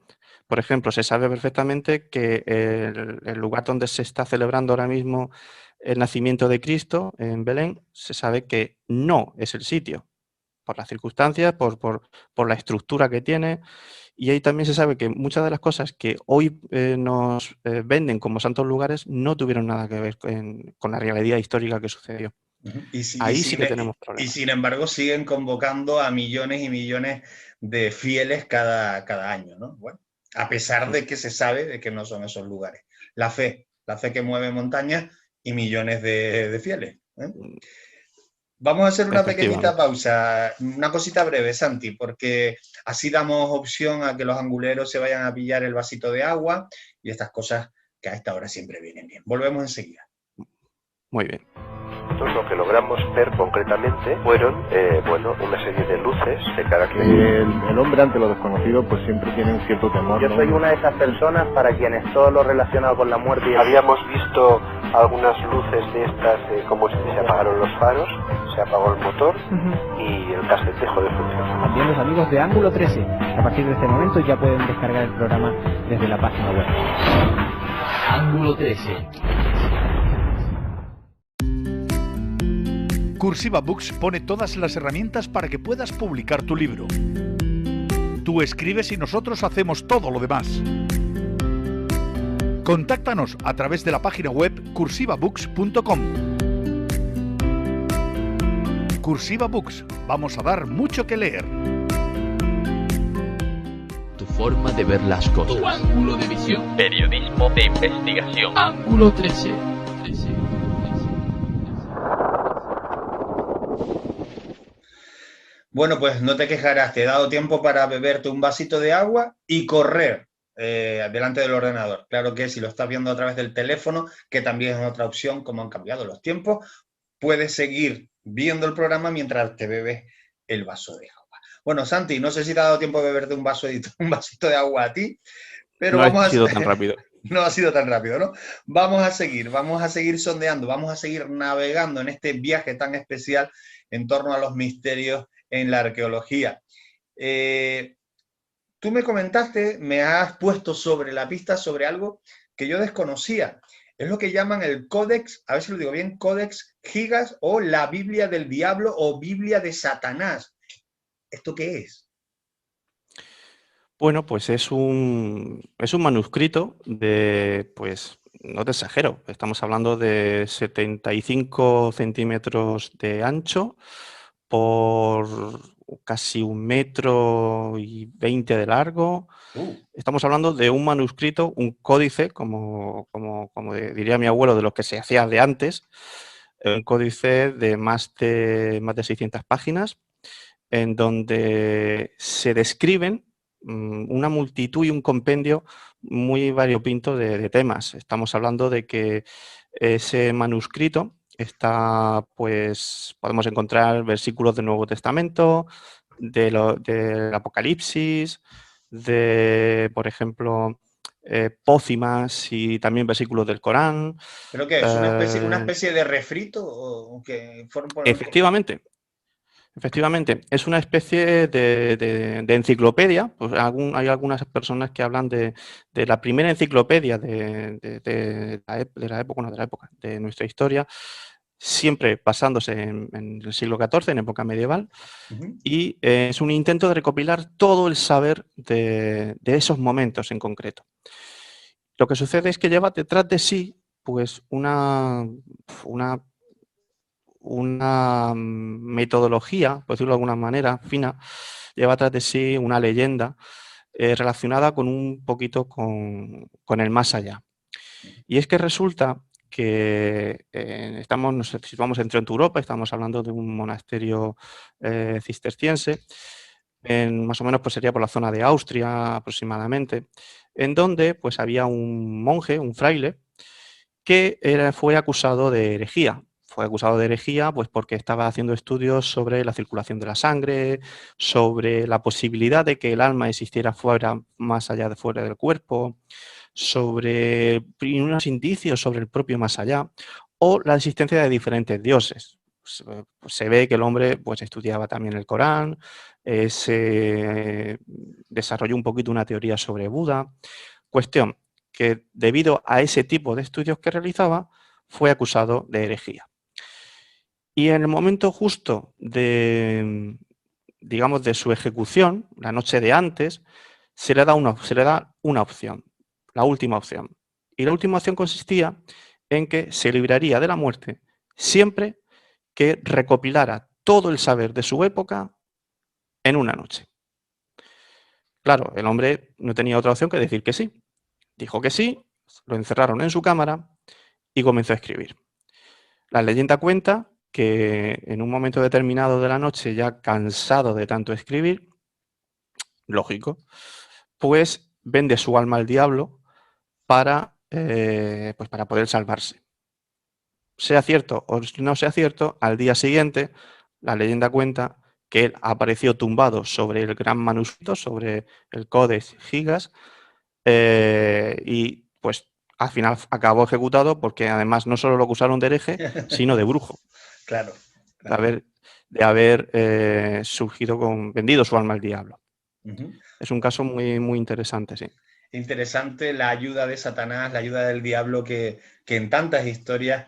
Por ejemplo, se sabe perfectamente que el lugar donde se está celebrando ahora mismo el nacimiento de Cristo, en Belén, se sabe que no es el sitio, por las circunstancias, por la estructura que tiene. Y ahí también se sabe que muchas de las cosas que hoy nos venden como santos lugares no tuvieron nada que ver con la realidad histórica que sucedió. Ahí sí que tenemos problemas. Y sin embargo siguen convocando a millones y millones de fieles cada año, ¿no? Bueno, a pesar de que se sabe de que no son esos lugares. La fe que mueve montañas y millones de fieles. Vamos a hacer una pequeñita pausa, una cosita breve, Santi, porque así damos opción a que los anguleros se vayan a pillar el vasito de agua y estas cosas que a esta hora siempre vienen bien. Volvemos enseguida. Muy bien. Lo que logramos ver concretamente fueron, una serie de luces de carácter. El hombre ante lo desconocido pues siempre tiene un cierto temor. Yo soy una de esas personas para quienes todo lo relacionado con la muerte... Habíamos visto algunas luces de estas, como si se apagaron los faros, se apagó el motor y el cassette dejó de funcionar. También los amigos de Ángulo 13, a partir de este momento ya pueden descargar el programa desde la página web. Ángulo 13. Cursiva Books pone todas las herramientas para que puedas publicar tu libro. Tú escribes y nosotros hacemos todo lo demás. Contáctanos a través de la página web cursivabooks.com. Cursiva Books, vamos a dar mucho que leer. Tu forma de ver las cosas. Tu ángulo de visión. Periodismo de investigación. Ángulo 13. Bueno, pues no te quejarás, te he dado tiempo para beberte un vasito de agua y correr delante del ordenador. Claro que si lo estás viendo a través del teléfono, que también es otra opción, como han cambiado los tiempos, puedes seguir viendo el programa mientras te bebes el vaso de agua. Bueno, Santi, no sé si te ha dado tiempo de beberte un vasito de agua a ti, pero no ha sido tan rápido. No ha sido tan rápido, ¿no? Vamos a seguir sondeando, vamos a seguir navegando en este viaje tan especial en torno a los misterios en la arqueología. Tú me comentaste, me has puesto sobre la pista sobre algo que yo desconocía. Es lo que llaman el Codex, a ver si lo digo bien, Codex Gigas o la Biblia del Diablo o Biblia de Satanás. ¿Esto qué es? Bueno, pues es un manuscrito de, pues, no te exagero, estamos hablando de 75 centímetros de ancho, por casi 1,20 m de largo. Estamos hablando de un manuscrito, un códice, como diría mi abuelo, de los que se hacía de antes, un códice de más de 600 páginas, en donde se describen una multitud y un compendio muy variopinto de temas. Estamos hablando de que ese manuscrito está, pues, podemos encontrar versículos del Nuevo Testamento, del Apocalipsis, por ejemplo, pócimas y también versículos del Corán. ¿Pero qué es? ¿Una especie de refrito? ¿O que Efectivamente. Efectivamente, es una especie de enciclopedia. Pues hay algunas personas que hablan de la primera enciclopedia de la época, de nuestra historia, siempre basándose en el siglo XIV, en época medieval, y es un intento de recopilar todo el saber de esos momentos en concreto. Lo que sucede es que lleva detrás de sí pues una metodología, por decirlo de alguna manera, fina, lleva tras de sí una leyenda relacionada con un poquito con el más allá. Y es que resulta que nos situamos en Europa, estamos hablando de un monasterio cisterciense, más o menos pues sería por la zona de Austria aproximadamente, en donde pues había un monje, un fraile, que fue acusado de herejía. Fue acusado de herejía pues porque estaba haciendo estudios sobre la circulación de la sangre, sobre la posibilidad de que el alma existiera más allá de fuera del cuerpo, sobre unos indicios sobre el propio más allá, o la existencia de diferentes dioses. Se ve que el hombre pues estudiaba también el Corán, se desarrolló un poquito una teoría sobre Buda. Cuestión que debido a ese tipo de estudios que realizaba, fue acusado de herejía. Y en el momento justo de su ejecución, la noche de antes, se le da una opción, la última opción. Y la última opción consistía en que se libraría de la muerte siempre que recopilara todo el saber de su época en una noche. Claro, el hombre no tenía otra opción que decir que sí. Dijo que sí, lo encerraron en su cámara y comenzó a escribir. La leyenda cuenta que en un momento determinado de la noche, ya cansado de tanto escribir, lógico, pues vende su alma al diablo para poder salvarse. Sea cierto o no sea cierto, al día siguiente, la leyenda cuenta que él apareció tumbado sobre el gran manuscrito, sobre el Codex Gigas, y pues al final acabó ejecutado porque además no solo lo acusaron de hereje, sino de brujo. Claro. De haber vendido su alma al diablo. Es un caso muy, muy interesante, sí. Interesante la ayuda de Satanás, la ayuda del diablo que en tantas historias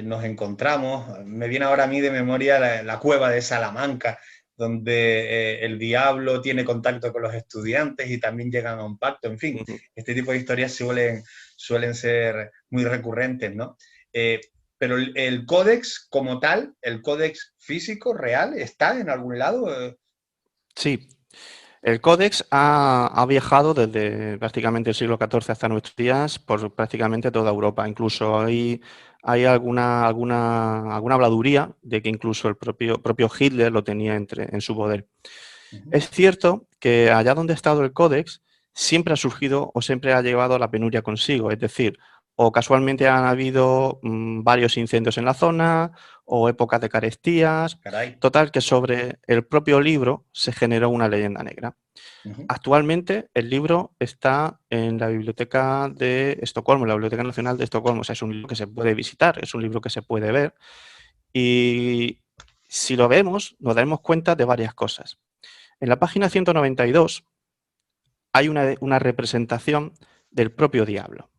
nos encontramos. Me viene ahora a mí de memoria la cueva de Salamanca, donde el diablo tiene contacto con los estudiantes y también llegan a un pacto. En fin, este tipo de historias suelen ser muy recurrentes, ¿no? Pero el códex como tal, el códex físico, real, ¿está en algún lado? Sí. El códex ha viajado desde prácticamente el siglo XIV hasta nuestros días por prácticamente toda Europa. Incluso hay alguna habladuría de que incluso el propio Hitler lo tenía en su poder. Es cierto que allá donde ha estado el códex siempre ha surgido o siempre ha llevado la penuria consigo. Es decir, o casualmente han habido varios incendios en la zona o épocas de carestías. Caray. Total, que sobre el propio libro se generó una leyenda negra. Actualmente el libro está en la biblioteca de Estocolmo, la Biblioteca Nacional de Estocolmo. O sea, es un libro que se puede visitar, es un libro que se puede ver. Y si lo vemos, nos daremos cuenta de varias cosas. En la página 192 hay una representación del propio diablo.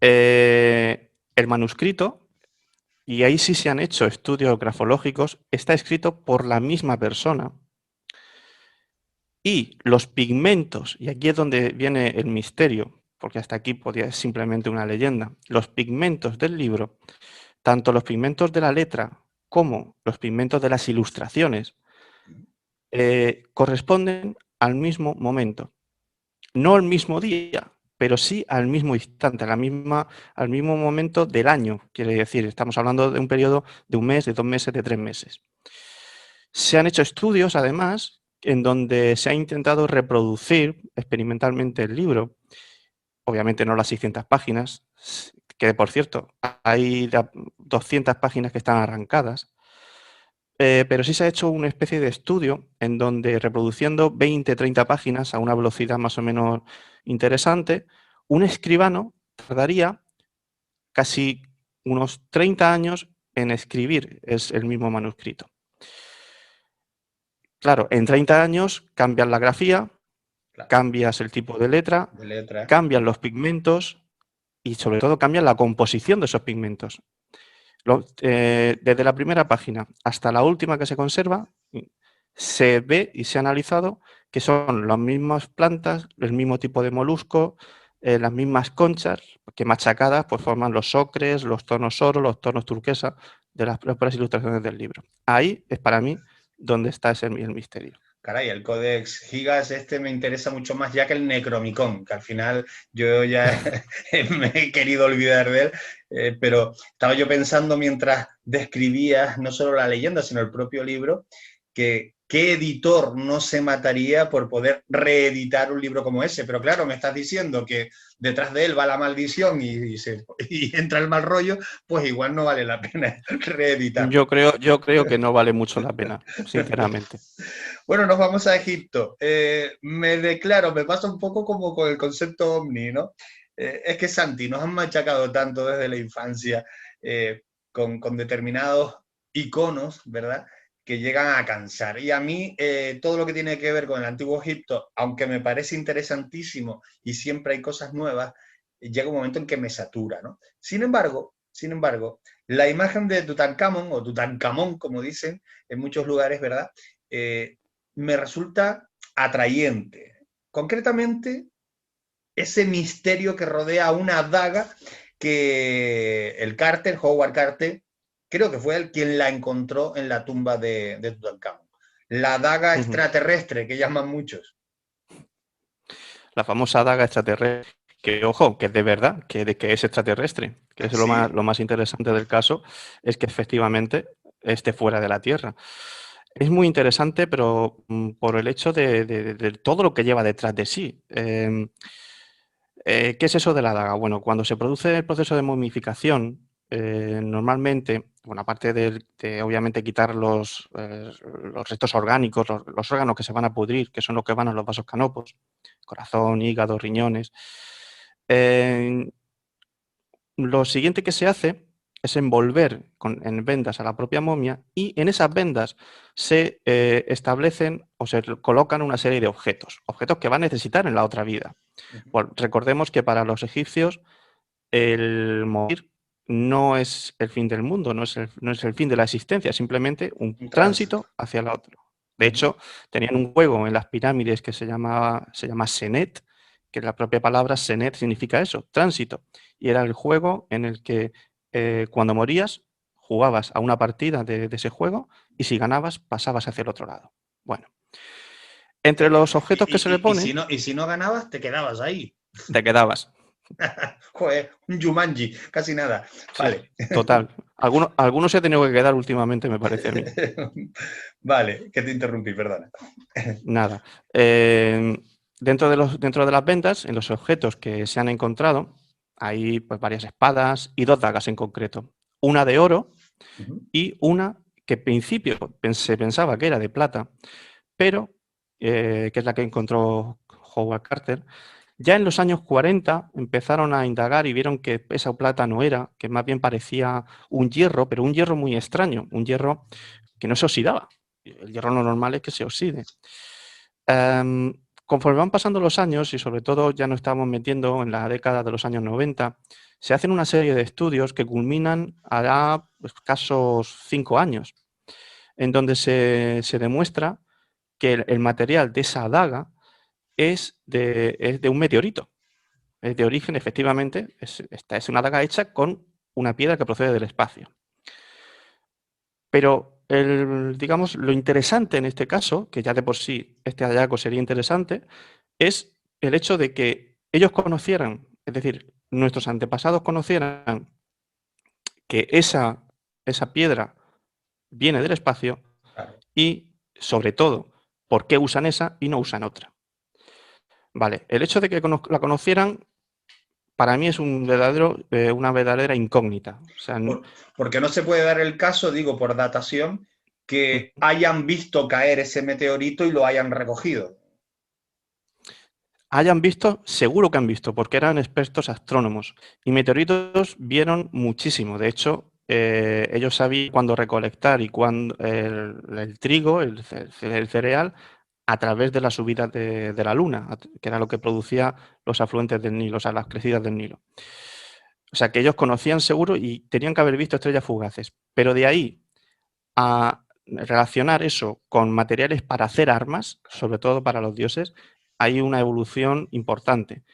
El manuscrito, y ahí sí se han hecho estudios grafológicos, está escrito por la misma persona. Y los pigmentos, y aquí es donde viene el misterio, porque hasta aquí podía ser simplemente una leyenda, los pigmentos del libro, tanto los pigmentos de la letra como los pigmentos de las ilustraciones, corresponden al mismo momento. No al mismo día, pero sí al mismo instante, al mismo momento del año. Quiere decir, estamos hablando de un periodo de un mes, de 2 meses, de 3 meses. Se han hecho estudios, además, en donde se ha intentado reproducir experimentalmente el libro. Obviamente no las 600 páginas, que por cierto, hay 200 páginas que están arrancadas. pero sí se ha hecho una especie de estudio en donde reproduciendo 20-30 páginas a una velocidad más o menos interesante, un escribano tardaría casi unos 30 años en escribir el mismo manuscrito. Claro, en 30 años cambias la grafía, cambias el tipo de letra, cambian los pigmentos y sobre todo cambian la composición de esos pigmentos. Desde la primera página hasta la última que se conserva, se ve y se ha analizado que son las mismas plantas, el mismo tipo de molusco, las mismas conchas, que machacadas pues forman los ocres, los tonos oro, los tonos turquesa de las propias ilustraciones del libro. Ahí es para mí donde está el misterio. Caray, el Codex Gigas me interesa mucho más ya que el Necromicon, que al final yo ya me he querido olvidar de él, pero estaba yo pensando mientras describías no solo la leyenda, sino el propio libro, que qué editor no se mataría por poder reeditar un libro como ese. Pero claro, me estás diciendo que detrás de él va la maldición y entra el mal rollo, pues igual no vale la pena reeditar. Yo creo que no vale mucho la pena, sinceramente. Bueno, nos vamos a Egipto. Me pasa un poco como con el concepto ovni, ¿no? Es que, Santi, nos han machacado tanto desde la infancia con determinados iconos, ¿verdad?, que llegan a cansar. Y a mí todo lo que tiene que ver con el Antiguo Egipto, aunque me parece interesantísimo y siempre hay cosas nuevas, llega un momento en que me satura, ¿no? Sin embargo, la imagen de Tutankamón, o Tutankamón, como dicen en muchos lugares, ¿verdad?, me resulta atrayente. Concretamente, ese misterio que rodea a una daga que Howard Carter, creo que fue él quien la encontró en la tumba de Tutankamón. La daga extraterrestre, que llaman muchos. La famosa daga extraterrestre, que ojo, que es de verdad, que es extraterrestre, que es lo más interesante del caso, es que efectivamente esté fuera de la Tierra. Es muy interesante, pero por el hecho de todo lo que lleva detrás de sí. ¿Qué es eso de la daga? Bueno, cuando se produce el proceso de momificación, normalmente, bueno, aparte de obviamente quitar los restos orgánicos, los órganos que se van a pudrir, que son los que van a los vasos canopos, corazón, hígado, riñones, lo siguiente que se hace es envolver en vendas a la propia momia y en esas vendas se establecen o se colocan una serie de objetos que va a necesitar en la otra vida. Bueno, recordemos que para los egipcios el morir no es el fin del mundo, no es el fin de la existencia, simplemente un tránsito hacia la otra. De hecho, tenían un juego en las pirámides que se llama Senet, que la propia palabra Senet significa eso, tránsito. Y era el juego en el que cuando morías, jugabas a una partida de ese juego y si ganabas, pasabas hacia el otro lado. Bueno, entre los objetos que se le ponen... Y si no ganabas, te quedabas ahí. Te quedabas. Joder, un Jumanji, casi nada. Vale. Sí, total. Algunos se ha tenido que quedar últimamente, me parece a mí. Vale, que te interrumpí, perdona. Nada. Dentro de las vendas, en los objetos que se han encontrado, hay pues varias espadas y 2 dagas en concreto. Una de oro y una que en principio se pensaba que era de plata, pero que es la que encontró Howard Carter. Ya en los años 40 empezaron a indagar y vieron que esa plata no era, que más bien parecía un hierro, pero un hierro muy extraño, un hierro que no se oxidaba. El hierro lo normal es que se oxide. Conforme van pasando los años, y sobre todo ya nos estamos metiendo en la década de los años 90, se hacen una serie de estudios que culminan a escasos 5 años, en donde se demuestra que el material de esa daga es de un meteorito. Es de origen, efectivamente, es una daga hecha con una piedra que procede del espacio. Pero digamos, lo interesante en este caso, que ya de por sí este hallazgo sería interesante, es el hecho de que ellos conocieran, es decir, nuestros antepasados conocieran que esa piedra viene del espacio y, sobre todo, por qué usan esa y no usan otra. Vale, el hecho de que la conocieran, para mí es una verdadera incógnita. O sea, porque no se puede dar el caso, digo, por datación, que hayan visto caer ese meteorito y lo hayan recogido. Hayan visto, seguro que han visto, porque eran expertos astrónomos. Y meteoritos vieron muchísimo. De hecho, ellos sabían cuándo recolectar y cuándo el trigo, el cereal, a través de la subida de la Luna, que era lo que producía los afluentes del Nilo, o sea, las crecidas del Nilo. O sea, que ellos conocían seguro y tenían que haber visto estrellas fugaces. Pero de ahí a relacionar eso con materiales para hacer armas, sobre todo para los dioses, hay una evolución importante.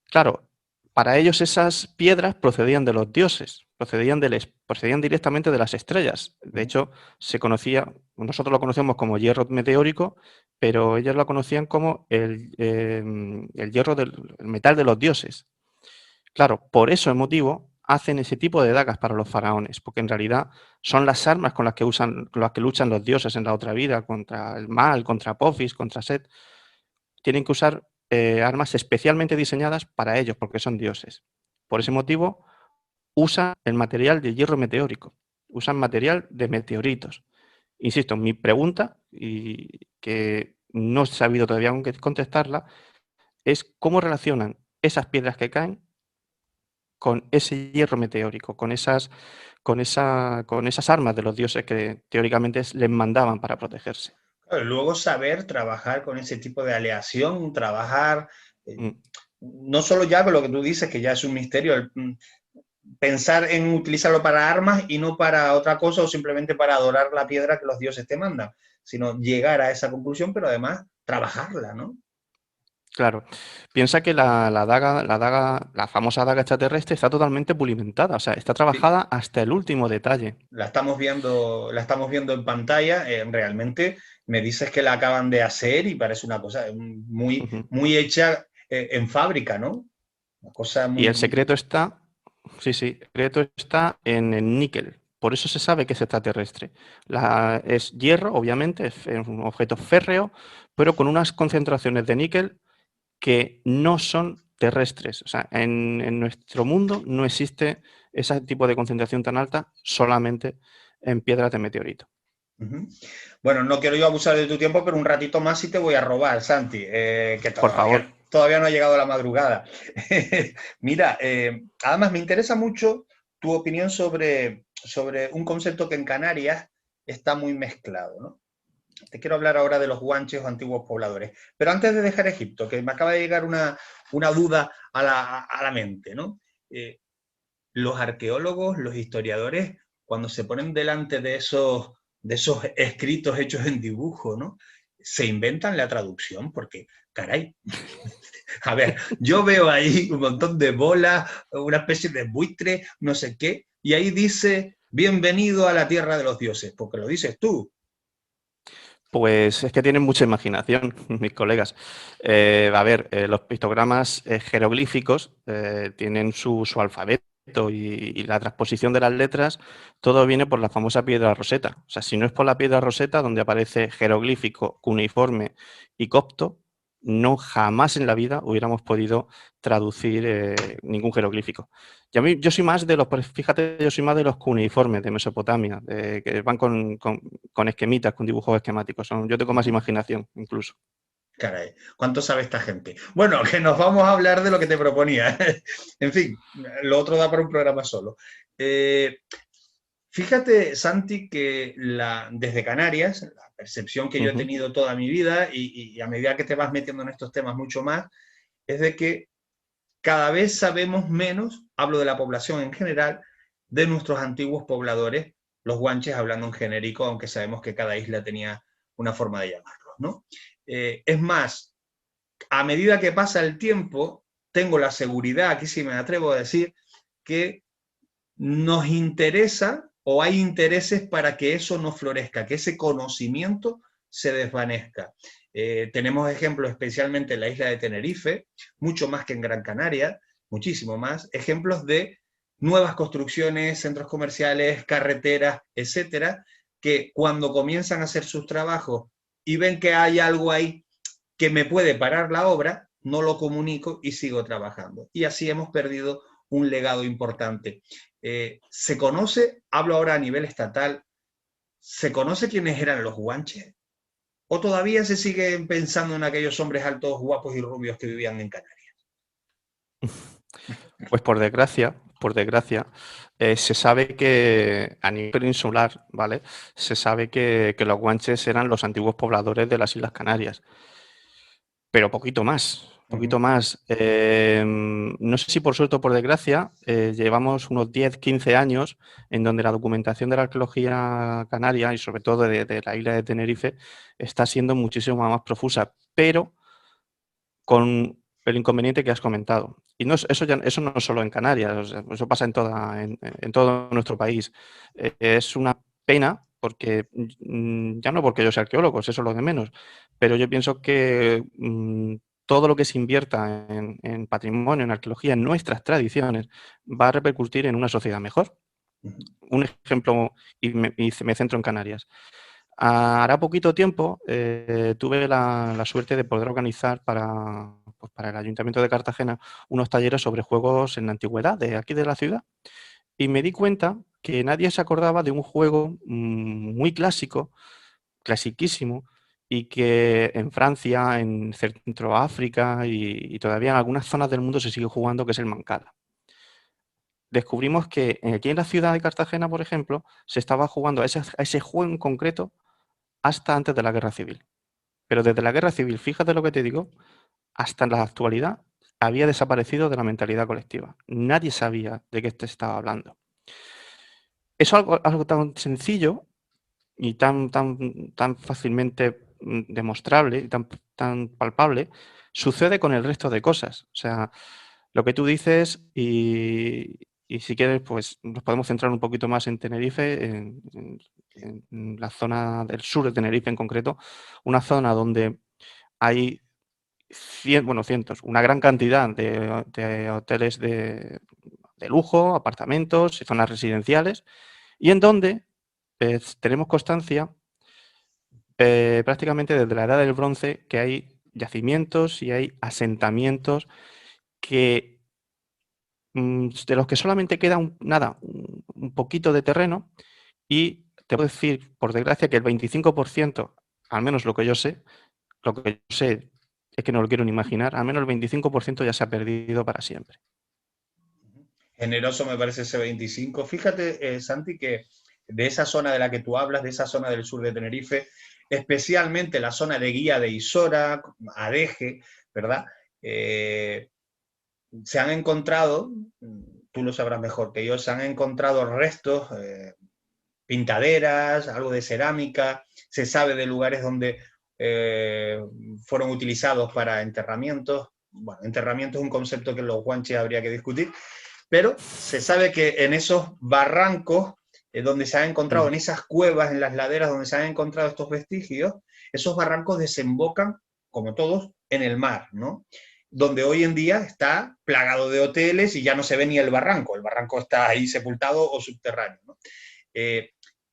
Claro, para ellos esas piedras procedían de los dioses, procedían directamente de las estrellas. De hecho, nosotros lo conocemos como hierro meteórico, pero ellos lo conocían como el hierro el metal de los dioses. Claro, por ese motivo hacen ese tipo de dagas para los faraones, porque en realidad son las armas con las que luchan los dioses en la otra vida, contra el mal, contra Apophis, contra Set. Tienen que usar armas especialmente diseñadas para ellos, porque son dioses. Por ese motivo, usan el material de hierro meteórico, usan material de meteoritos. Insisto, mi pregunta, y que no he sabido todavía contestarla, es cómo relacionan esas piedras que caen con ese hierro meteórico, con esas armas de los dioses que teóricamente les mandaban para protegerse. Luego saber trabajar con ese tipo de aleación, trabajar, no solo ya con lo que tú dices, que ya es un misterio, pensar en utilizarlo para armas y no para otra cosa o simplemente para adorar la piedra que los dioses te mandan, sino llegar a esa conclusión, pero además trabajarla, ¿no? Claro, piensa que la famosa daga extraterrestre está totalmente pulimentada, o sea, está trabajada hasta el último detalle. La estamos viendo en pantalla, realmente me dices que la acaban de hacer y parece una cosa muy hecha en fábrica, ¿no? Una cosa muy... Y el secreto está, el secreto está en el níquel. Por eso se sabe que es extraterrestre. Es hierro, obviamente, es un objeto férreo, pero con unas concentraciones de níquel que no son terrestres. O sea, en nuestro mundo no existe ese tipo de concentración tan alta solamente en piedras de meteorito. Bueno, no quiero yo abusar de tu tiempo, pero un ratito más sí te voy a robar, Santi. Por favor. Todavía no ha llegado la madrugada. Mira, además me interesa mucho tu opinión sobre un concepto que en Canarias está muy mezclado, ¿no? Te quiero hablar ahora de los guanches o antiguos pobladores. Pero antes de dejar Egipto, que me acaba de llegar una duda a la mente, ¿no? Los arqueólogos, los historiadores, cuando se ponen delante de esos escritos hechos en dibujo, ¿no? Se inventan la traducción, porque, caray, a ver, yo veo ahí un montón de bolas, una especie de buitre, no sé qué, y ahí dice, bienvenido a la tierra de los dioses, porque lo dices tú. Pues es que tienen mucha imaginación, mis colegas. Los pictogramas jeroglíficos tienen su alfabeto y la transposición de las letras, todo viene por la famosa piedra Roseta. O sea, si no es por la piedra Roseta, donde aparece jeroglífico, cuneiforme y copto, jamás en la vida hubiéramos podido traducir ningún jeroglífico. Yo soy más de los cuneiformes de Mesopotamia, que van con esquemitas, con dibujos esquemáticos. Yo tengo más imaginación, incluso. Caray, ¿cuánto sabe esta gente? Bueno, que nos vamos a hablar de lo que te proponía. En fin, lo otro da para un programa solo. Fíjate, Santi, que desde Canarias, la percepción que yo he tenido toda mi vida y a medida que te vas metiendo en estos temas mucho más, es de que cada vez sabemos menos, hablo de la población en general, de nuestros antiguos pobladores, los guanches hablando en genérico, aunque sabemos que cada isla tenía una forma de llamarlos, ¿no? Es más, a medida que pasa el tiempo, tengo la seguridad, aquí sí me atrevo a decir, que nos interesa o hay intereses para que eso no florezca, que ese conocimiento se desvanezca. Tenemos ejemplos especialmente en la isla de Tenerife, mucho más que en Gran Canaria, muchísimo más, ejemplos de nuevas construcciones, centros comerciales, carreteras, etcétera, que cuando comienzan a hacer sus trabajos y ven que hay algo ahí que me puede parar la obra, no lo comunico y sigo trabajando. Y así hemos perdido un legado importante. Se conoce, hablo ahora a nivel estatal, ¿Se conoce quiénes eran los guanches? ¿O todavía se sigue pensando en aquellos hombres altos, guapos y rubios que vivían en Canarias? Pues por desgracia, se sabe que a nivel peninsular, ¿vale? Se sabe que los guanches eran los antiguos pobladores de las Islas Canarias. Pero poquito más, poquito más. No sé si por suerte o por desgracia, llevamos unos 10, 15 años en donde la documentación de la arqueología canaria y sobre todo de la isla de Tenerife está siendo muchísimo más profusa, pero con el inconveniente que has comentado. Y eso no es solo en Canarias, o sea, eso pasa en todo nuestro país. Es una pena porque, ya no porque yo sea arqueólogo, eso es lo de menos, pero yo pienso que todo lo que se invierta en patrimonio, en arqueología, en nuestras tradiciones, va a repercutir en una sociedad mejor. Un ejemplo, y me centro en Canarias. Hará poquito tiempo tuve la suerte de poder organizar para el Ayuntamiento de Cartagena unos talleres sobre juegos en la antigüedad de aquí de la ciudad. Y me di cuenta que nadie se acordaba de un juego muy clásico, clasiquísimo, y que en Francia, en Centroáfrica y todavía en algunas zonas del mundo se sigue jugando, que es el Mancala. Descubrimos que aquí en la ciudad de Cartagena, por ejemplo, se estaba jugando a ese juego en concreto hasta antes de la Guerra Civil. Pero desde la Guerra Civil, fíjate lo que te digo, hasta la actualidad había desaparecido de la mentalidad colectiva. Nadie sabía de qué te estaba hablando. Eso algo tan sencillo y tan fácilmente demostrable y tan palpable, sucede con el resto de cosas. O sea, lo que tú dices y si quieres, pues nos podemos centrar un poquito más en Tenerife, en la zona del sur de Tenerife en concreto, una zona donde hay cientos, una gran cantidad de hoteles de lujo, apartamentos y zonas residenciales, y en donde tenemos constancia prácticamente desde la Edad del Bronce que hay yacimientos y hay asentamientos que de los que solamente queda un poquito de terreno, y te puedo decir, por desgracia, que el 25%, al menos lo que yo sé es que no lo quiero ni imaginar, al menos el 25% ya se ha perdido para siempre. Generoso me parece ese 25. Fíjate, Santi, que de esa zona de la que tú hablas, de esa zona del sur de Tenerife, especialmente la zona de Guía de Isora, Adeje, ¿verdad? Se han encontrado, tú lo sabrás mejor que yo, se han encontrado restos, pintaderas, algo de cerámica, se sabe de lugares donde fueron utilizados para enterramientos. Bueno, enterramiento es un concepto que en los guanches habría que discutir, pero se sabe que en esos barrancos donde se han encontrado, en esas cuevas, en las laderas donde se han encontrado estos vestigios, esos barrancos desembocan, como todos, en el mar, ¿no? Donde hoy en día está plagado de hoteles y ya no se ve ni el barranco está ahí sepultado o subterráneo, ¿no?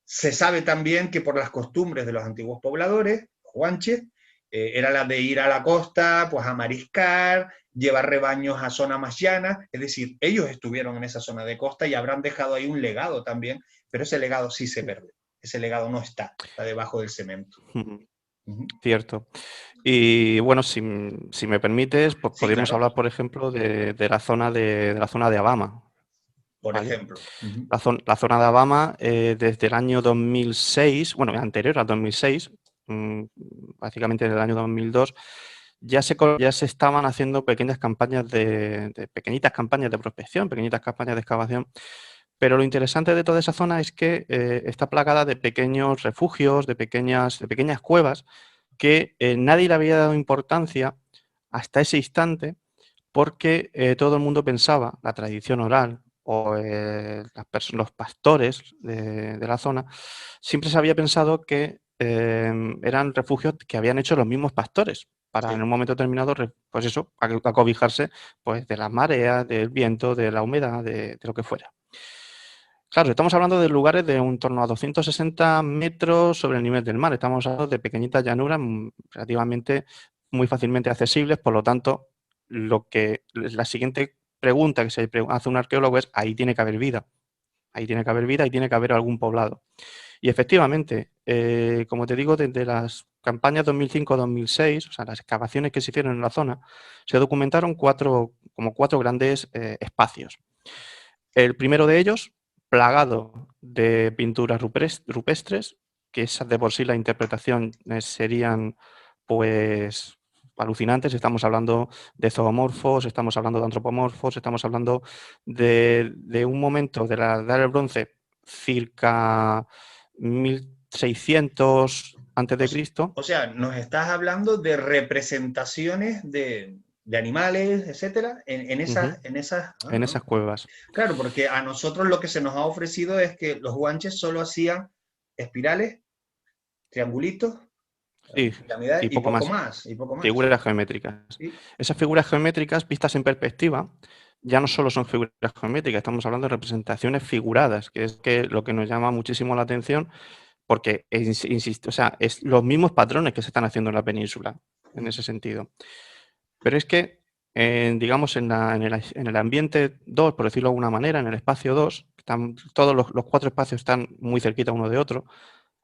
Se sabe también que por las costumbres de los antiguos pobladores, guanches, era la de ir a la costa, pues a mariscar, llevar rebaños a zonas más llanas, es decir, ellos estuvieron en esa zona de costa y habrán dejado ahí un legado también, pero ese legado sí se pierde, ese legado no está debajo del cemento. Cierto. Y bueno, si me permites, pues sí, podríamos hablar, por ejemplo, de la zona de Abama. Por ejemplo. La zona de Abama, desde el año 2006, bueno, anterior al 2006, básicamente en el año 2002, ya se estaban haciendo pequeñitas campañas de prospección, pequeñitas campañas de excavación. Pero lo interesante de toda esa zona es que está plagada de pequeños refugios, de pequeñas cuevas, que nadie le había dado importancia hasta ese instante, porque todo el mundo pensaba, la tradición oral o los pastores de la zona, siempre se había pensado que eran refugios que habían hecho los mismos pastores para en un momento determinado, pues eso, acobijarse pues, de las mareas, del viento, de la humedad, de lo que fuera. Claro, estamos hablando de lugares de un torno a 260 metros sobre el nivel del mar. Estamos hablando de pequeñitas llanuras relativamente muy fácilmente accesibles. Por lo tanto, la siguiente pregunta que se hace un arqueólogo es: ahí tiene que haber vida. Ahí tiene que haber vida y tiene que haber algún poblado. Y efectivamente, como te digo, desde las campañas 2005-2006, o sea, las excavaciones que se hicieron en la zona, se documentaron cuatro grandes espacios. El primero de ellos, plagado de pinturas rupestres, que esas de por sí la interpretación serían pues alucinantes. Estamos hablando de zoomorfos, estamos hablando de antropomorfos, estamos hablando de un momento de la Edad del Bronce circa 1600 a.C. O sea, nos estás hablando de representaciones de animales, etcétera, en esas... En esas cuevas. Claro, porque a nosotros lo que se nos ha ofrecido es que los guanches solo hacían espirales, triangulitos, sí, y poco más. Figuras geométricas. ¿Sí? Esas figuras geométricas vistas en perspectiva ya no solo son figuras geométricas, estamos hablando de representaciones figuradas, que es lo que nos llama muchísimo la atención, porque, insisto, o sea, es los mismos patrones que se están haciendo en la península, en ese sentido. Pero es que, digamos, en el ambiente 2, por decirlo de alguna manera, en el espacio 2, todos los cuatro espacios están muy cerquita uno de otro,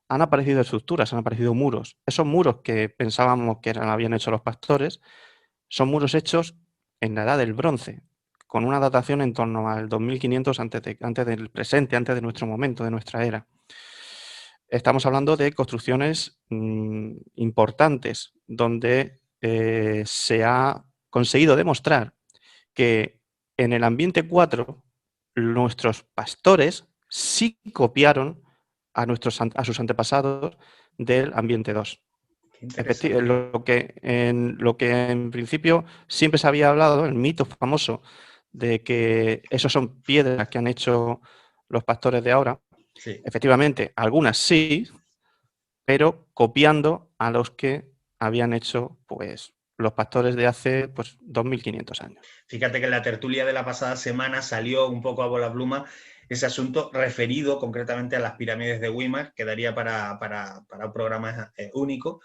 han aparecido estructuras, han aparecido muros. Esos muros que pensábamos que habían hecho los pastores, son muros hechos en la Edad del Bronce, con una datación en torno al 2500 antes del presente, antes de nuestro momento, de nuestra era. Estamos hablando de construcciones importantes, donde se ha conseguido demostrar que en el ambiente 4 nuestros pastores sí copiaron a sus antepasados del ambiente 2. Lo que en principio siempre se había hablado, el mito famoso de que esos son piedras que han hecho los pastores de ahora. Sí. Efectivamente, algunas sí, pero copiando a los que habían hecho pues los pastores de hace 2500 años. Fíjate que en la tertulia de la pasada semana salió un poco a bola pluma ese asunto referido concretamente a las pirámides de Weimar, que daría para un programa único.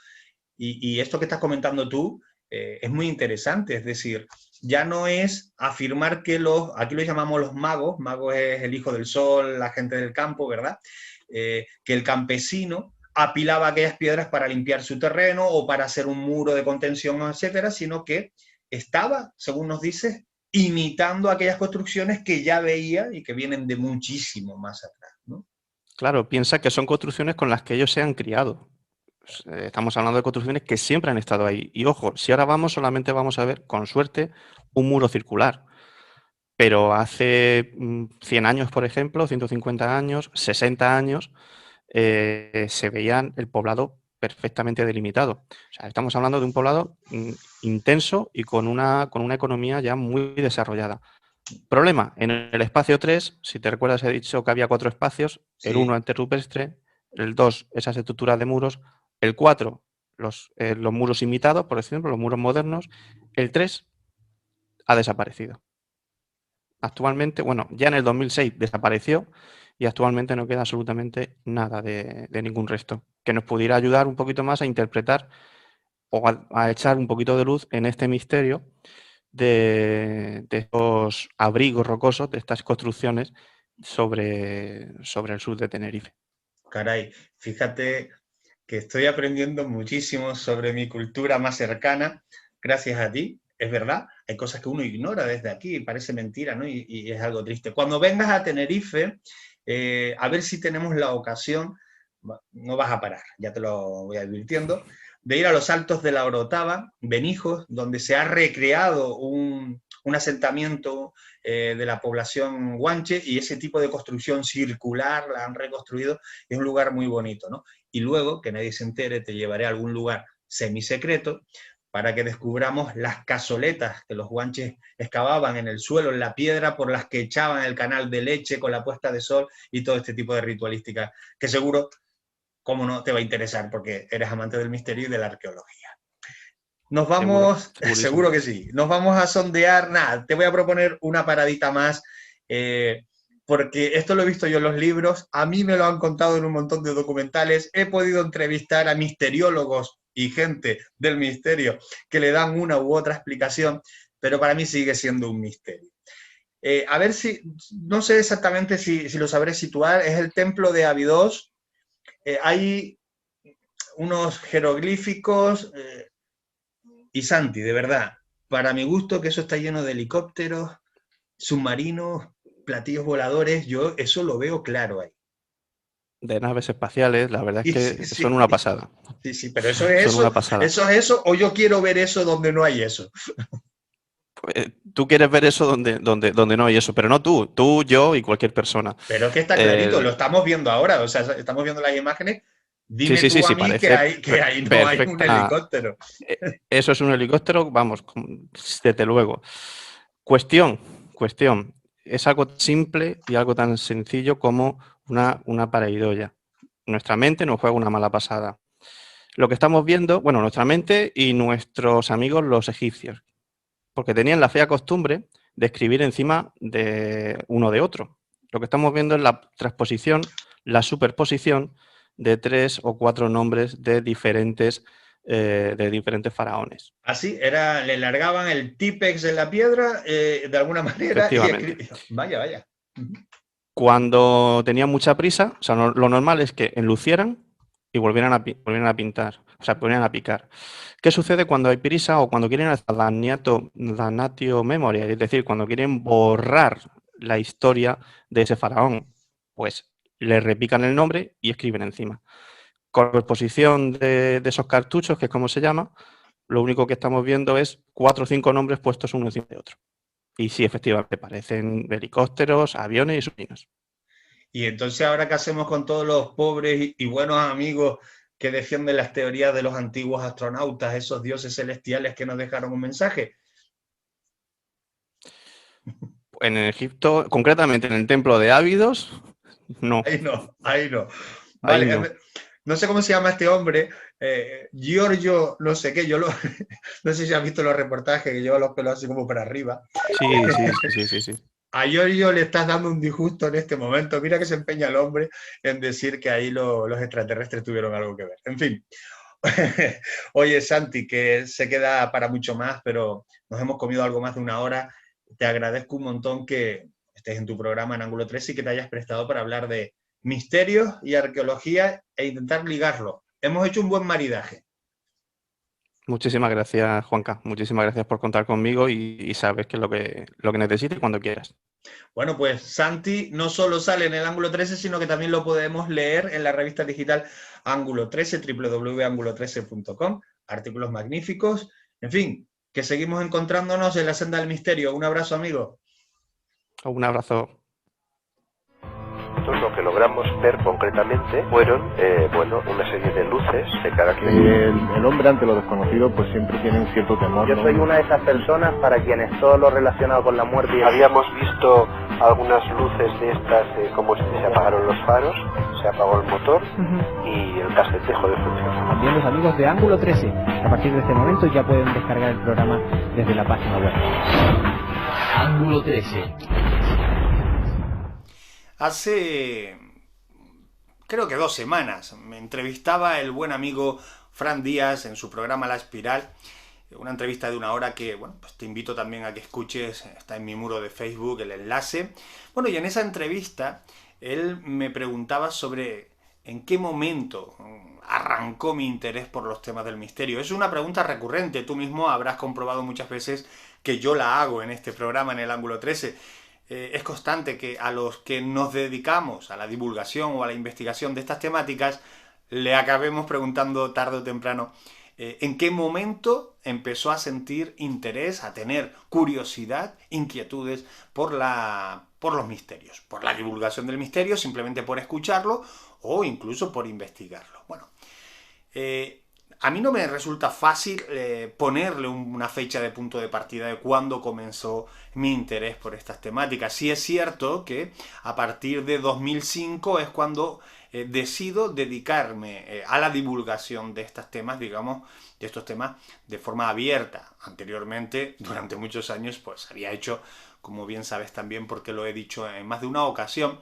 Y esto que estás comentando tú es muy interesante, es decir, ya no es afirmar que aquí lo llamamos los magos es el hijo del sol, la gente del campo, ¿verdad? Que el campesino apilaba aquellas piedras para limpiar su terreno o para hacer un muro de contención, etcétera, sino que estaba, según nos dices, imitando aquellas construcciones que ya veía y que vienen de muchísimo más atrás, ¿no? Claro, piensa que son construcciones con las que ellos se han criado. Estamos hablando de construcciones que siempre han estado ahí. Y ojo, si ahora solamente vamos a ver, con suerte, un muro circular. Pero hace 100 años, por ejemplo, 150 años, 60 años, se veían el poblado perfectamente delimitado. O sea, estamos hablando de un poblado intenso y con una economía ya muy desarrollada. Problema, en el espacio 3, si te recuerdas, he dicho que había 4 espacios, sí. El 1 anterrupestre, el 2 esas estructuras de muros, el 4 los muros imitados, por ejemplo, los muros modernos, el 3 ha desaparecido. Actualmente, bueno, ya en el 2006 desapareció y actualmente no queda absolutamente nada de ningún resto que nos pudiera ayudar un poquito más a interpretar o a echar un poquito de luz en este misterio de estos abrigos rocosos, de estas construcciones sobre el sur de Tenerife. Caray, fíjate que estoy aprendiendo muchísimo sobre mi cultura más cercana gracias a ti. Es verdad, hay cosas que uno ignora desde aquí, parece mentira, ¿no? Y es algo triste. Cuando vengas a Tenerife, a ver si tenemos la ocasión, no vas a parar, ya te lo voy advirtiendo, de ir a los Altos de la Orotava, Benijos, donde se ha recreado un asentamiento de la población guanche, y ese tipo de construcción circular la han reconstruido, es un lugar muy bonito, ¿no? Y luego, que nadie se entere, te llevaré a algún lugar semisecreto para que descubramos las cazoletas que los guanches excavaban en el suelo, en la piedra, por las que echaban el canal de leche con la puesta de sol y todo este tipo de ritualística, que seguro, cómo no, te va a interesar porque eres amante del misterio y de la arqueología. Nos vamos, seguro que sí, nos vamos a sondear, nada, te voy a proponer una paradita más, porque esto lo he visto yo en los libros, a mí me lo han contado en un montón de documentales, he podido entrevistar a misteriólogos y gente del misterio que le dan una u otra explicación, pero para mí sigue siendo un misterio. A ver si, no sé exactamente si lo sabré situar, es el templo de Abidos, hay unos jeroglíficos y Santi, de verdad, para mi gusto que eso está lleno de helicópteros, submarinos, platillos voladores, yo eso lo veo claro ahí. De naves espaciales, la verdad es que Sí. son una pasada. Sí, pero eso es son una pasada. eso es eso, o yo quiero ver eso donde no hay eso. Tú quieres ver eso donde no hay eso, pero no tú, yo y cualquier persona. Pero es que está clarito, lo estamos viendo ahora, o sea, estamos viendo las imágenes. Dime sí, tú a mí parece que ahí no hay un helicóptero. Eso es un helicóptero, vamos, desde luego. Cuestión. Es algo simple y algo tan sencillo como una pareidolia. Nuestra mente nos juega una mala pasada. Lo que estamos viendo, bueno, nuestra mente y nuestros amigos los egipcios, porque tenían la fea costumbre de escribir encima de uno de otro. Lo que estamos viendo es la transposición, la superposición de 3 o 4 nombres de diferentes faraones. Así, le largaban el típex en la piedra de alguna manera y escribían. Vaya. Cuando tenían mucha prisa, o sea, lo normal es que enlucieran y volvieran a pintar, o sea, volvieran a picar. ¿Qué sucede cuando hay prisa o cuando quieren hacer damnatio memoria? Es decir, cuando quieren borrar la historia de ese faraón, pues le repican el nombre y escriben encima. Con la exposición de esos cartuchos, que es como se llama, lo único que estamos viendo es 4 o 5 nombres puestos uno encima de otro. Y sí, efectivamente, parecen helicópteros, aviones y submarinos. Y entonces, ¿ahora qué hacemos con todos los pobres y buenos amigos que defienden las teorías de los antiguos astronautas, esos dioses celestiales que nos dejaron un mensaje? En Egipto, concretamente en el templo de Ábidos, no. Ahí no. Vale, no sé cómo se llama este hombre, Giorgio, no sé qué, no sé si has visto los reportajes que lleva los pelos así como para arriba. Sí. A Giorgio le estás dando un disgusto en este momento. Mira que se empeña el hombre en decir que ahí los extraterrestres tuvieron algo que ver. En fin. Oye, Santi, que se queda para mucho más, pero nos hemos comido algo más de una hora. Te agradezco un montón que estés en tu programa en Ángulo 13 y que te hayas prestado para hablar de misterios y arqueología e intentar ligarlo. Hemos hecho un buen maridaje. Muchísimas gracias, Juanca. Muchísimas gracias por contar conmigo y sabes que es lo que necesites cuando quieras. Bueno, pues Santi no solo sale en el Ángulo 13, sino que también lo podemos leer en la revista digital Ángulo 13, www.angulo13.com. Artículos magníficos. En fin, que seguimos encontrándonos en la senda del misterio. Un abrazo, amigo. Un abrazo. Lo que logramos ver concretamente fueron una serie de luces de carácter. El hombre ante lo desconocido pues siempre tiene un cierto temor. Yo soy una de esas personas para quienes todo lo relacionado con la muerte... Habíamos visto algunas luces de estas, como se apagaron los faros, se apagó el motor y el casete dejó de funcionar. También los amigos de Ángulo 13, a partir de este momento ya pueden descargar el programa desde la página web. Ángulo 13. Hace, creo que 2 semanas, me entrevistaba el buen amigo Fran Díaz en su programa La Espiral, una entrevista de 1 hora que, bueno, pues te invito también a que escuches, está en mi muro de Facebook el enlace. Bueno, y en esa entrevista él me preguntaba sobre en qué momento arrancó mi interés por los temas del misterio. Es una pregunta recurrente, tú mismo habrás comprobado muchas veces que yo la hago en este programa, en el Ángulo 13. Es constante que a los que nos dedicamos a la divulgación o a la investigación de estas temáticas le acabemos preguntando tarde o temprano en qué momento empezó a sentir interés, a tener curiosidad, inquietudes por los misterios, por la divulgación del misterio, simplemente por escucharlo o incluso por investigarlo. Bueno, a mí no me resulta fácil ponerle una fecha de punto de partida de cuándo comenzó mi interés por estas temáticas. Sí es cierto que a partir de 2005 es cuando decido dedicarme a la divulgación de estos temas, digamos, de estos temas de forma abierta. Anteriormente, durante muchos años, pues había hecho, como bien sabes también porque lo he dicho en más de una ocasión,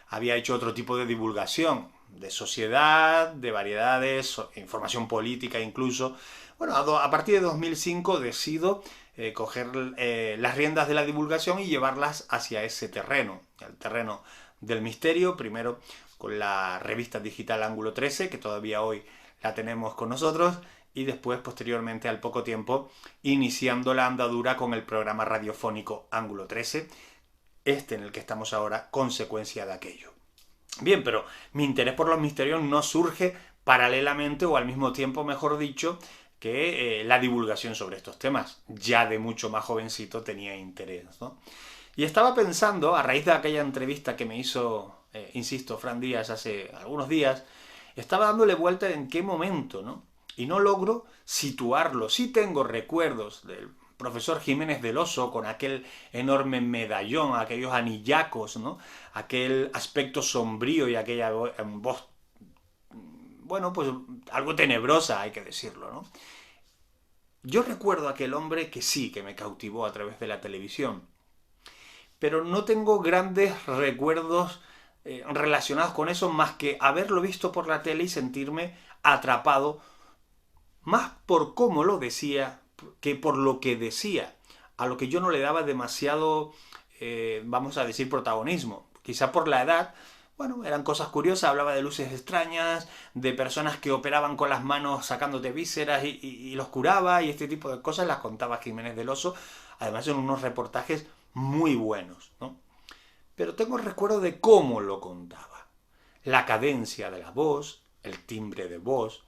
había hecho otro tipo de divulgación, de sociedad, de variedades, información política incluso. Bueno, a partir de 2005 decido coger las riendas de la divulgación y llevarlas hacia ese terreno, el terreno del misterio, primero con la revista digital Ángulo 13, que todavía hoy la tenemos con nosotros, y después, posteriormente, al poco tiempo, iniciando la andadura con el programa radiofónico Ángulo 13, en el que estamos ahora, consecuencia de aquello. Bien, pero mi interés por los misterios no surge paralelamente o al mismo tiempo, mejor dicho, que la divulgación sobre estos temas. Ya de mucho más jovencito tenía interés, ¿no? Y estaba pensando, a raíz de aquella entrevista que me hizo, insisto, Fran Díaz hace algunos días, estaba dándole vuelta en qué momento, ¿no? Y no logro situarlo. Sí tengo recuerdos del profesor Jiménez del Oso con aquel enorme medallón, aquellos anillacos, ¿no? Aquel aspecto sombrío y aquella voz, bueno, pues algo tenebrosa, hay que decirlo, ¿no? Yo recuerdo a aquel hombre que sí, que me cautivó a través de la televisión, pero no tengo grandes recuerdos relacionados con eso más que haberlo visto por la tele y sentirme atrapado más por cómo lo decía que por lo que decía, a lo que yo no le daba demasiado, vamos a decir, protagonismo. Quizá por la edad, bueno, eran cosas curiosas, hablaba de luces extrañas, de personas que operaban con las manos sacándote vísceras y los curaba, y este tipo de cosas las contaba Jiménez del Oso, además en unos reportajes muy buenos, ¿no? Pero tengo recuerdo de cómo lo contaba. La cadencia de la voz, el timbre de voz,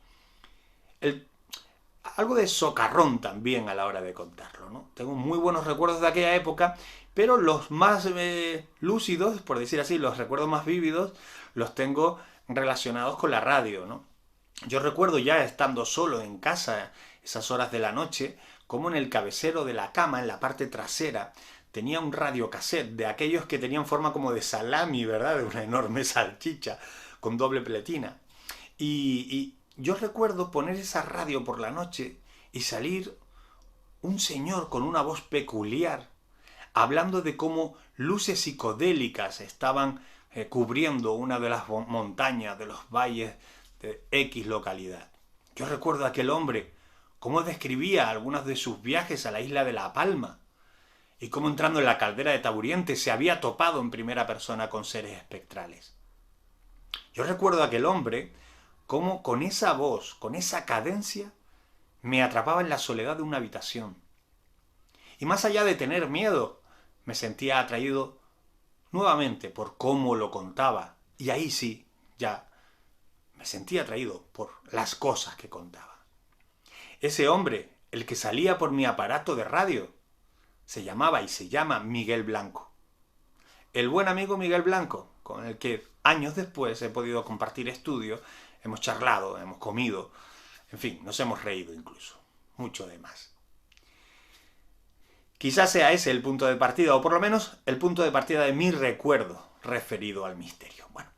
algo de socarrón también a la hora de contarlo, ¿no? Tengo muy buenos recuerdos de aquella época, pero los más lúcidos, por decir así, los recuerdos más vívidos, los tengo relacionados con la radio, ¿no? Yo recuerdo ya estando solo en casa, esas horas de la noche, como en el cabecero de la cama, en la parte trasera, tenía un radiocassette de aquellos que tenían forma como de salami, ¿verdad? De una enorme salchicha con doble pletina. Y yo recuerdo poner esa radio por la noche y salir un señor con una voz peculiar, hablando de cómo luces psicodélicas estaban cubriendo una de las montañas, de los valles de X localidad. Yo recuerdo a aquel hombre, cómo describía algunos de sus viajes a la isla de La Palma, y cómo entrando en la caldera de Taburiente se había topado en primera persona con seres espectrales. Yo recuerdo a aquel hombre, cómo con esa voz, con esa cadencia, me atrapaba en la soledad de una habitación. Y más allá de tener miedo, me sentía atraído nuevamente por cómo lo contaba. Y ahí sí, ya me sentía atraído por las cosas que contaba. Ese hombre, el que salía por mi aparato de radio, se llamaba y se llama Miguel Blanco. El buen amigo Miguel Blanco, con el que años después he podido compartir estudios, hemos charlado, hemos comido, en fin, nos hemos reído incluso, mucho de más. Quizás sea ese el punto de partida, o por lo menos el punto de partida de mi recuerdo referido al misterio. Bueno,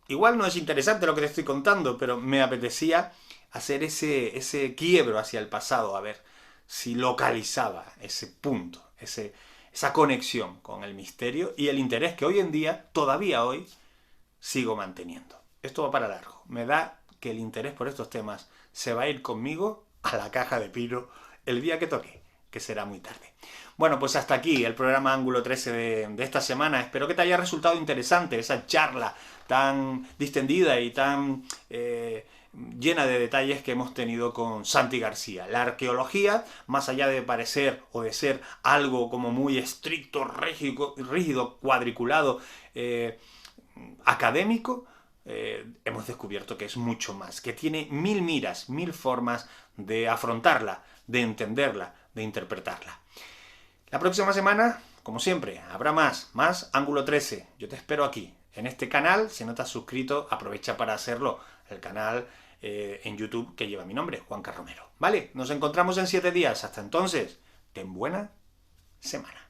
igual no es interesante lo que te estoy contando, pero me apetecía hacer ese quiebro hacia el pasado, a ver si localizaba ese punto, esa conexión con el misterio y el interés que hoy en día, todavía hoy, sigo manteniendo. Esto va para largo. Me da que el interés por estos temas se va a ir conmigo a la caja de piro el día que toque, que será muy tarde. Bueno, pues hasta aquí el programa Ángulo 13 de esta semana. Espero que te haya resultado interesante esa charla tan distendida y tan llena de detalles que hemos tenido con Santi García. La arqueología, más allá de parecer o de ser algo como muy estricto, rígido, cuadriculado, académico, hemos descubierto que es mucho más, que tiene 1000 miras, 1000 formas de afrontarla, de entenderla, de interpretarla. La próxima semana, como siempre, habrá más Ángulo 13. Yo te espero aquí, en este canal. Si no te has suscrito, aprovecha para hacerlo. El canal en YouTube que lleva mi nombre, Juanca Romero. ¿Vale? Nos encontramos en 7 días. Hasta entonces, ten buena semana.